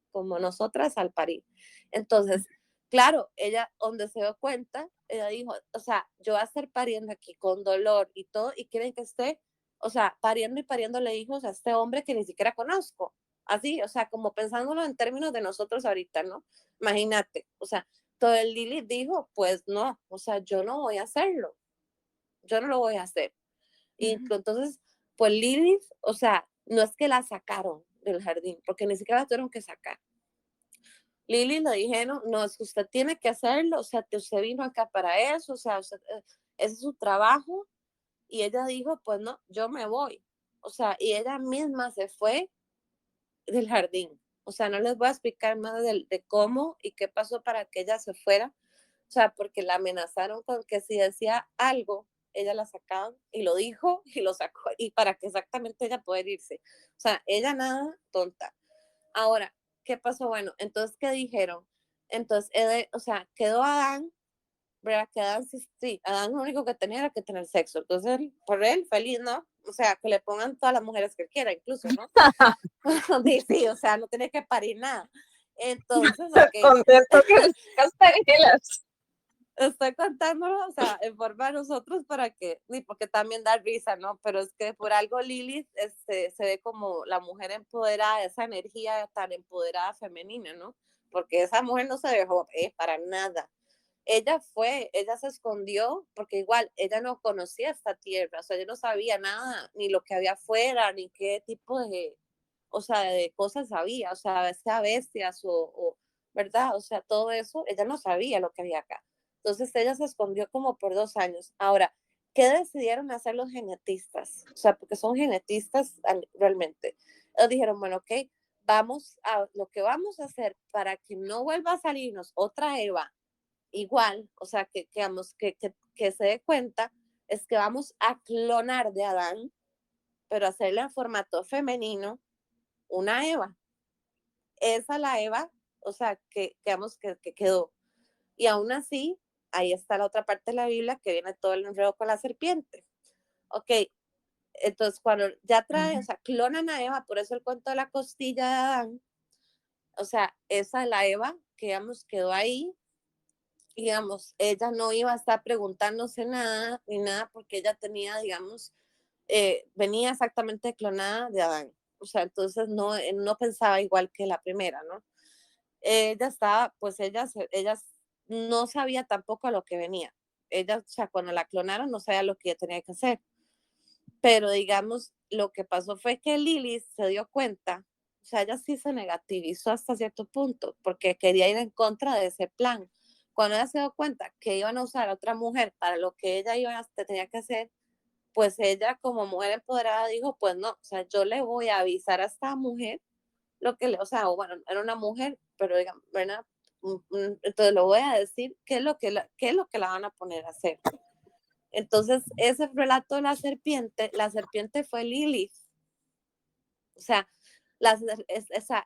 al parir. Entonces, claro, ella, donde se dio cuenta, ella dijo, o sea, yo voy a estar pariendo aquí con dolor y todo, y quieren que esté, o sea, pariendo y pariéndole hijos a este hombre que ni siquiera conozco. Así, o sea, como pensándolo en términos de nosotros ahorita, ¿no? Imagínate, o sea, todo el Lilith dijo, pues no, o sea, yo no voy a hacerlo, yo no lo voy a hacer. Y entonces, pues Lilith, o sea, no es que la sacaron del jardín, porque ni siquiera la tuvieron que sacar. Lili le dijeron, no, es que usted tiene que hacerlo, o sea, que usted vino acá para eso, o sea, ese es su trabajo. Y ella dijo, pues no, yo me voy. O sea, y ella misma se fue del jardín. O sea, no les voy a explicar más de cómo y qué pasó para que ella se fuera. O sea, porque la amenazaron con que si decía algo, ella la sacaban y lo dijo y lo sacó. Y para que exactamente ella pueda irse. O sea, ella nada tonta. Ahora, ¿qué pasó? Bueno, entonces, ¿qué dijeron? Entonces, o sea, quedó Adán, ¿verdad? Que Adán sí, Adán lo único que tenía era que tener sexo. Entonces, por él, feliz, ¿no? O sea, que le pongan todas las mujeres que él quiera, incluso, ¿no? Sí, o sea, no tiene que parir nada. Entonces, ok. Contento que castañuelas. Estoy contándolo, o sea, en forma de nosotros para que, y porque también da risa, ¿no? Pero es que por algo Lilith se ve como la mujer empoderada, esa energía tan empoderada femenina, ¿no? Porque esa mujer no se dejó para nada. Ella se escondió, porque igual ella no conocía esta tierra, o sea, ella no sabía nada, ni lo que había afuera, ni qué tipo de, o sea, de cosas había, o sea, sea bestias o, ¿verdad? O sea, todo eso, ella no sabía lo que había acá. Entonces ella se escondió como por 2 años. Ahora, ¿qué decidieron hacer los genetistas? O sea, porque son genetistas realmente. Ellos dijeron, bueno, ok, lo que vamos a hacer para que no vuelva a salirnos otra Eva igual, o sea, que se dé cuenta, es que vamos a clonar de Adán, pero hacerle en formato femenino una Eva. Esa la Eva, o sea, que quedó. Y aún así, ahí está la otra parte de la Biblia que viene todo el enredo con la serpiente. Ok, entonces cuando ya traen, o sea, clonan a Eva, por eso el cuento de la costilla de Adán, o sea, esa la Eva que digamos quedó ahí, digamos, ella no iba a estar preguntándose nada ni nada porque ella tenía, digamos, venía exactamente clonada de Adán. O sea, entonces no pensaba igual que la primera, ¿no? Ella estaba, pues ella no sabía tampoco a lo que venía. Ella, o sea, cuando la clonaron no sabía lo que ella tenía que hacer. Pero digamos, lo que pasó fue que Lilith se dio cuenta, o sea, ella sí se negativizó hasta cierto punto, porque quería ir en contra de ese plan. Cuando ella se dio cuenta que iban a usar a otra mujer para lo que ella tenía que hacer, pues ella como mujer empoderada dijo, pues no, o sea, yo le voy a avisar a esta mujer o sea, bueno, era una mujer, pero digamos, ¿verdad? Entonces le voy a decir qué es lo que la van a poner a hacer. Entonces, ese relato de la serpiente fue Lilith. O sea,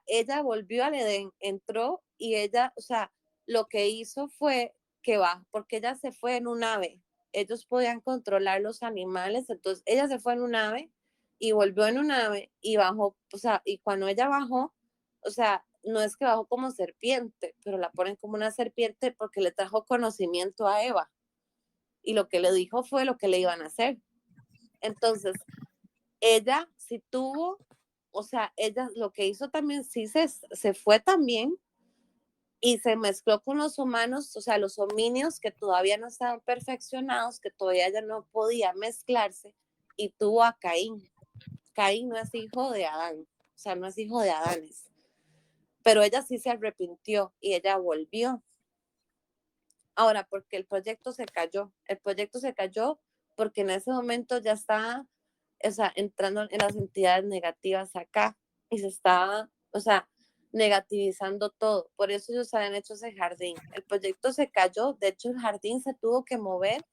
ella volvió al Edén, entró y ella, o sea, lo que hizo fue que porque ella se fue en un ave. Ellos podían controlar los animales, entonces ella se fue en un ave y volvió en un ave y bajó, o sea, y cuando ella bajó, o sea, no es que bajó como serpiente, pero la ponen como una serpiente porque le trajo conocimiento a Eva. Y lo que le dijo fue lo que le iban a hacer. Entonces, ella sí tuvo, o sea, ella lo que hizo también sí se fue también y se mezcló con los humanos, o sea, los homínidos que todavía no estaban perfeccionados, que todavía ya no podía mezclarse, y tuvo a Caín. Caín no es hijo de Adán, o sea, no es hijo de Adanes. Pero ella sí se arrepintió y ella volvió. Ahora, porque el proyecto se cayó. El proyecto se cayó porque en ese momento ya estaba, o sea, entrando en las entidades negativas acá y se estaba, o sea, negativizando todo. Por eso ellos habían hecho ese jardín. El proyecto se cayó. De hecho, el jardín se tuvo que mover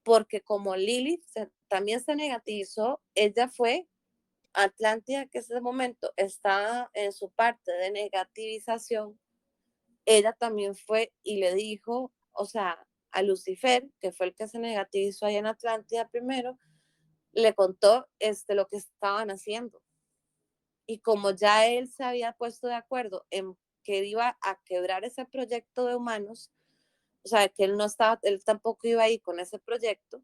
porque como Lilith también se negativizó, ella fue Atlántida, que en ese momento estaba en su parte de negativización, ella también fue y le dijo, o sea, a Lucifer, que fue el que se negativizó ahí en Atlántida primero, le contó lo que estaban haciendo. Y como ya él se había puesto de acuerdo en que iba a quebrar ese proyecto de humanos, o sea, que él tampoco iba ahí con ese proyecto,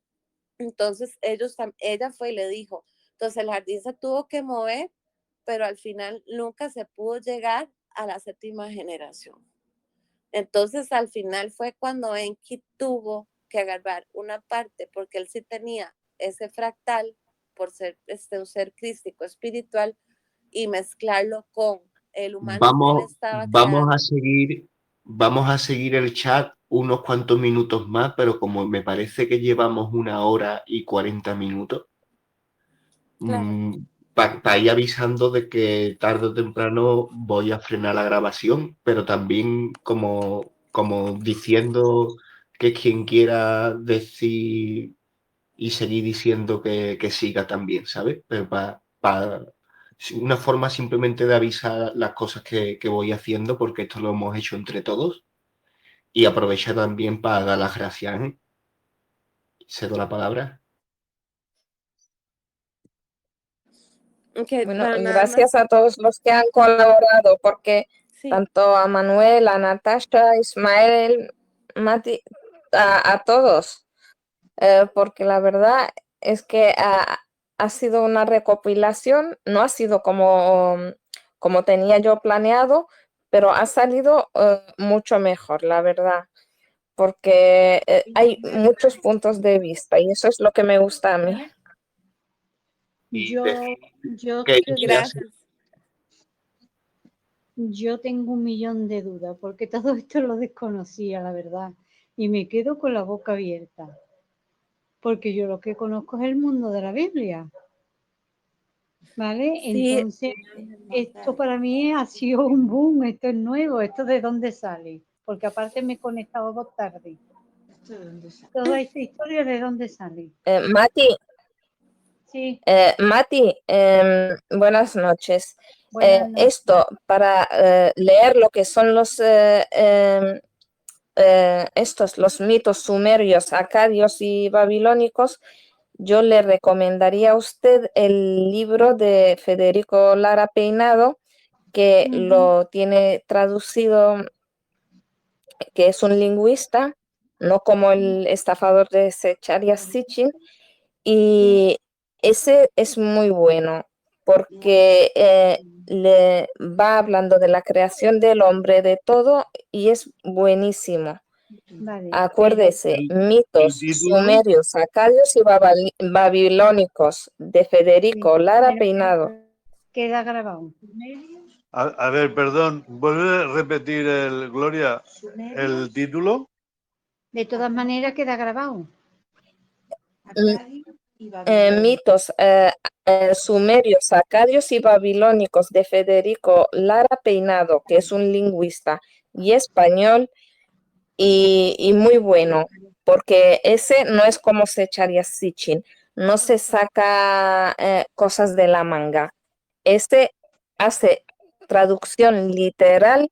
entonces ella fue y le dijo, entonces el jardín se tuvo que mover, pero al final nunca se pudo llegar a la 7ª generación. Entonces al final fue cuando Enki tuvo que agarrar una parte, porque él sí tenía ese fractal por ser un ser crístico espiritual, y mezclarlo con el humano que él estaba creando. Vamos a seguir el chat unos cuantos minutos más, pero como me parece que llevamos 1 hora y 40 minutos, Claro. para ir avisando de que tarde o temprano voy a frenar la grabación, pero también como diciendo que quien quiera decir y seguir diciendo que siga también, ¿sabes? Pero una forma simplemente de avisar las cosas que voy haciendo, porque esto lo hemos hecho entre todos, y aprovecha también para dar las gracias, ¿eh? Cedo la palabra. Okay, Bueno, nada gracias más. a todos los que han colaborado, porque Sí. tanto a Manuel, a Natasha, a Ismael, Mati, a todos, porque la verdad es que ha sido una recopilación, no ha sido como tenía yo planeado, pero ha salido mucho mejor, la verdad, porque hay muchos puntos de vista y eso es lo que me gusta a mí. Gracias. Yo tengo 1.000.000 de dudas porque todo esto lo desconocía, la verdad, y me quedo con la boca abierta, porque yo lo que conozco es el mundo de la Biblia, ¿vale? Sí. Entonces, esto para mí ha sido un boom, esto es nuevo, ¿esto de dónde sale? Porque aparte me he conectado tarde. Toda esta historia, ¿de dónde sale? Mati, Sí. Mati, buenas noches. Buenas noches. Esto, para leer lo que son los los mitos sumerios, acadios y babilónicos, yo le recomendaría a usted el libro de Federico Lara Peinado, que lo tiene traducido, que es un lingüista, no como el estafador de Secharya Sitchin, y ese es muy bueno porque le va hablando de la creación del hombre, de todo, y es buenísimo. Vale. Acuérdese, mitos título? sumerios, acadios y babilónicos, de Federico Lara Peinado. Queda grabado. A ver, perdón, ¿vuelve a repetir Gloria, el título? De todas maneras queda grabado. Mitos sumerios, acadios y babilónicos, de Federico Lara Peinado, que es un lingüista y español, y muy bueno, porque ese no es como Secharya Sitchin, no se saca cosas de la manga. Este hace traducción literal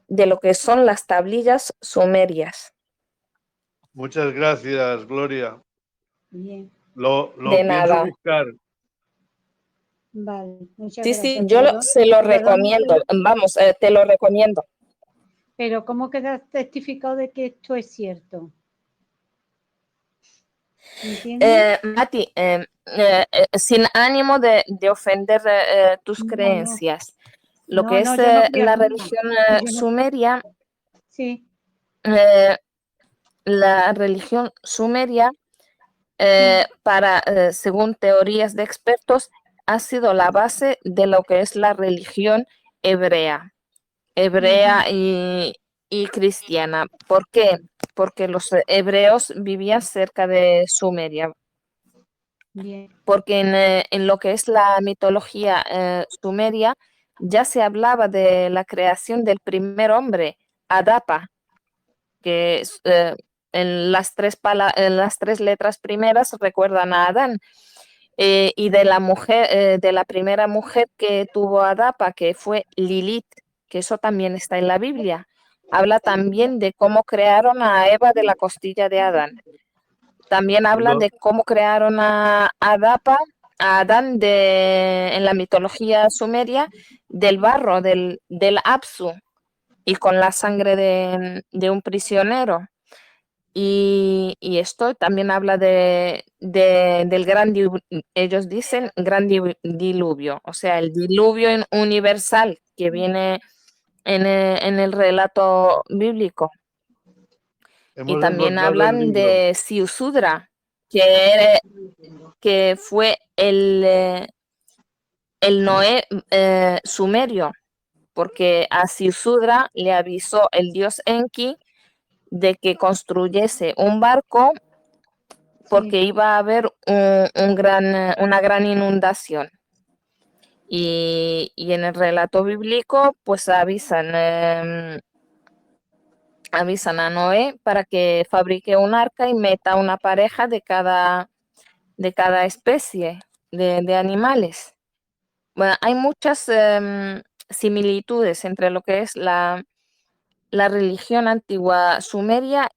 de lo que son las tablillas sumerias. Muchas gracias, Gloria. Bien. Lo De pienso nada. buscar. Vale, muchas Sí, gracias. sí, se lo ¿Pero dónde recomiendo. Vamos, te lo recomiendo. pero ¿cómo queda testificado de que esto es cierto? ¿Entiendes? Mati, sin ánimo de ofender tus No, no, creencias, lo no, que no, es yo no creo la nada. religión Yo no- sumeria, Sí, eh, la religión sumeria, según teorías de expertos, ha sido la base de lo que es la religión hebrea, hebrea y cristiana. ¿Por qué? Porque los hebreos vivían cerca de Sumeria. bien. Porque en lo que es la mitología sumeria ya se hablaba de la creación del primer hombre, Adapa, que en las tres letras primeras recuerdan a Adán, y de la mujer, de la primera mujer que tuvo Adapa, que fue Lilith, que eso también está en la Biblia. Habla también de cómo crearon a Eva de la costilla de Adán. También habla Lo- de cómo crearon a Adán en la mitología sumeria, del barro, del Apsu, y con la sangre de un prisionero. Y esto también habla del ellos dicen gran diluvio, o sea, el diluvio universal que viene en el relato bíblico. Y Hemos también encontrado el hablan libro. de Siusudra, que fue el Noé sumerio, porque a Siusudra le avisó el dios Enki de que construyese un barco porque iba a haber una gran inundación. Y en el relato bíblico, pues avisan a Noé para que fabrique un arca y meta una pareja de cada especie de animales. Bueno, hay muchas similitudes entre lo que es la religión antigua sumeria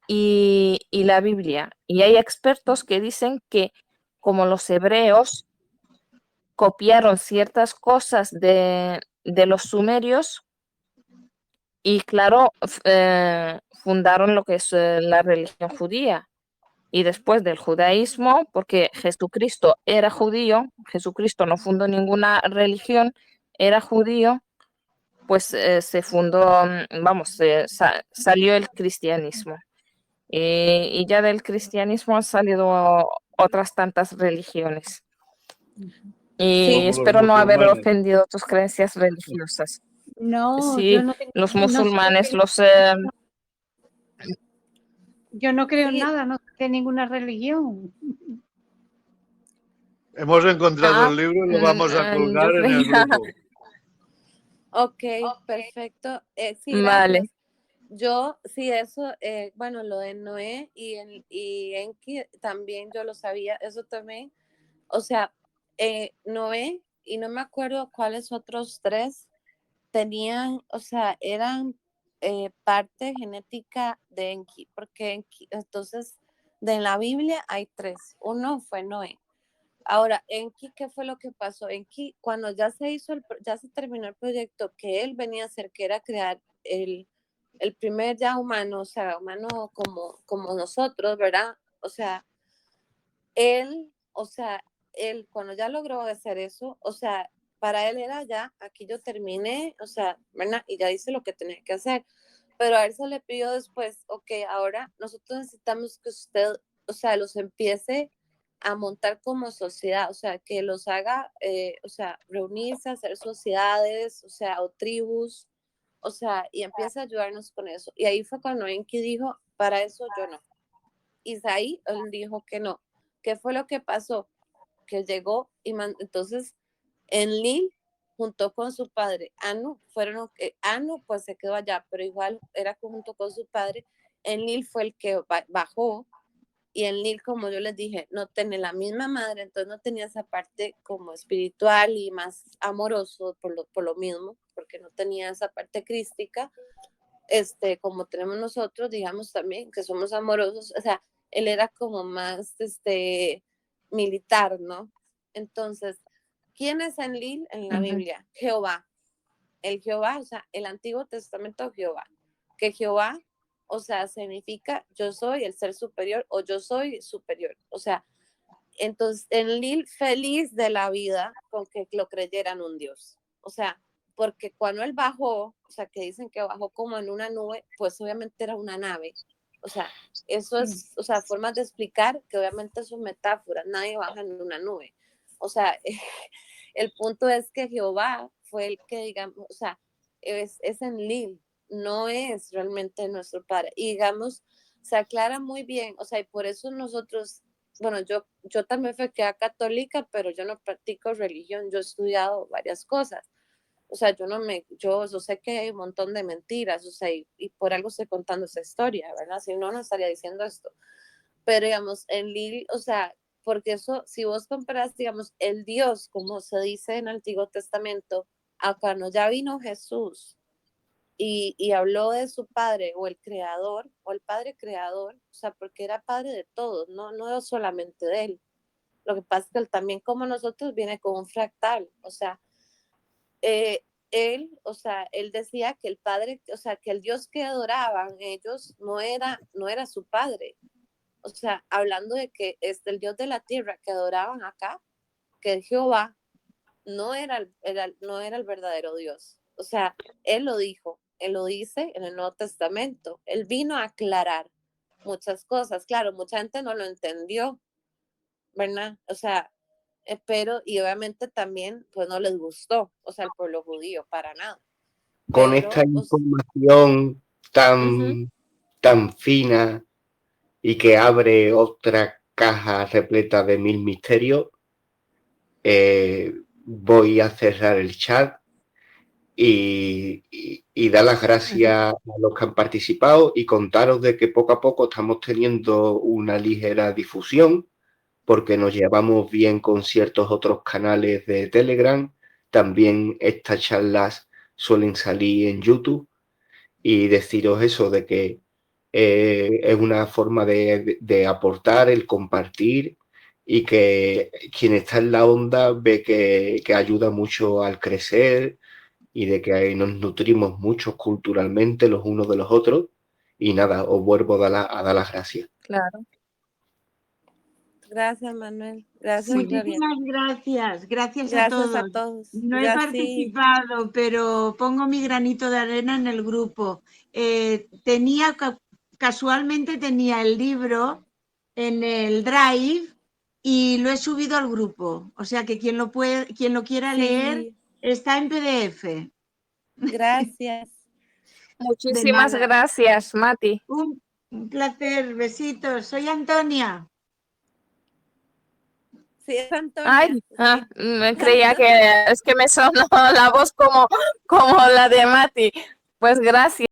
y la Biblia. Y hay expertos que dicen que como los hebreos copiaron ciertas cosas de los sumerios y claro, fundaron lo que es la religión judía. Y después del judaísmo, porque Jesucristo era judío, Jesucristo no fundó ninguna religión, era judío, pues se fundó, vamos, salió el cristianismo. Y ya del cristianismo han salido otras tantas religiones. Sí, Y Como los espero no haber musulmanes. ofendido tus creencias religiosas. No, yo Sí, no tengo, los no sé musulmanes, yo no creo en sí, nada, no sé de ninguna religión. Hemos encontrado Ah, el libro y lo vamos a yo colgar en el creía. grupo. ok, perfecto. Sí, Vale. gracias. Yo, sí, eso, bueno, lo de Noé y Enki también yo lo sabía, eso también, o sea, Noé y no me acuerdo cuáles otros tres tenían, o sea, eran parte genética de Enki, porque Enki, entonces, de la Biblia hay tres, uno fue Noé. Ahora, Enki, ¿qué fue lo que pasó? Enki, cuando ya se hizo, ya se terminó el proyecto que él venía a hacer, que era crear el primer ya humano, o sea, humano como nosotros, ¿verdad? O sea, él cuando ya logró hacer eso, o sea, para él era ya, aquí yo terminé, o sea, ¿verdad? Y ya hice lo que tenía que hacer. Pero a él se le pidió después, ok, ahora nosotros necesitamos que usted, o sea, los empiece a montar como sociedad, o sea, que los haga, o sea, reunirse, hacer sociedades, o sea, o tribus, o sea, y empieza a ayudarnos con eso. Y ahí fue cuando Enki dijo, para eso yo no. Isaí él dijo que no. ¿Qué fue lo que pasó? Que llegó y entonces Enlil junto con su padre, Anu, Anu pues se quedó allá, pero igual era junto con su padre, Enlil fue el que bajó y Enlil, como yo les dije, no tenía la misma madre, entonces no tenía esa parte como espiritual y más amoroso por lo mismo, porque no tenía esa parte crística, como tenemos nosotros, digamos también, que somos amorosos, o sea, él era como más, militar, ¿no? Entonces, ¿Quién es Enlil en la Ujú. Biblia? Jehová. El Jehová, o sea, el Antiguo Testamento Jehová. Que Jehová, o sea, significa yo soy el ser superior o yo soy superior. O sea, entonces Enlil feliz de la vida con que lo creyeran un Dios. O sea, porque cuando él bajó, o sea, que dicen que bajó como en una nube, pues obviamente era una nave. O sea, eso es, o sea, formas de explicar que obviamente son metáforas, nadie baja en una nube. O sea, el punto es que Jehová fue el que, digamos, o sea, es Enlil, no es realmente nuestro padre. Y digamos, se aclara muy bien, o sea, y por eso nosotros, bueno, yo también fui católica, pero yo no practico religión, yo he estudiado varias cosas. O sea, yo sé que hay un montón de mentiras, o sea, y por algo estoy contando esa historia, ¿verdad? Si no, no estaría diciendo esto. Pero, digamos, en Lil, o sea, porque eso, si vos comparas, digamos, el Dios, como se dice en el Antiguo Testamento, a cuando ya vino Jesús y habló de su padre, o el creador, o el padre creador, o sea, porque era padre de todos, no solamente de él. Lo que pasa es que él también, como nosotros, viene con un fractal, o sea, él, o sea, él decía que el padre, o sea, que el Dios que adoraban ellos no era su padre. O sea, hablando de que el Dios de la tierra que adoraban acá, que Jehová no era el verdadero Dios. O sea, él lo dijo, él lo dice en el Nuevo Testamento. Él vino a aclarar muchas cosas. Claro, mucha gente no lo entendió, ¿verdad? O sea, pero, y obviamente también, pues no les gustó, o sea, el pueblo judío, para nada. Con esta Pero, información uh-huh. tan fina y que abre otra caja repleta de 1000 misterios, voy a cerrar el chat y dar las gracias a los que han participado y contaros de que poco a poco estamos teniendo una ligera difusión porque nos llevamos bien con ciertos otros canales de Telegram. También estas charlas suelen salir en YouTube y deciros eso de que es una forma de aportar, el compartir y que quien está en la onda ve que ayuda mucho al crecer y de que ahí nos nutrimos mucho culturalmente los unos de los otros. Y nada, os vuelvo a dar las gracias. Claro. Gracias, Manuel. Gracias, Sí. Gloria. Muchísimas gracias. Gracias a Gracias a todos. todos. No he Ya sí. participado, pero pongo mi granito de arena en el grupo. Casualmente tenía el libro en el Drive y lo he subido al grupo. O sea que quien lo quiera leer Sí. está en PDF. Gracias. De Muchísimas nada. gracias, Mati. Un placer. Besitos. Soy Antonia. Sí, es Antonia. Ay, Sí. me creía que es que me sonó la voz como la de Mati. Pues gracias.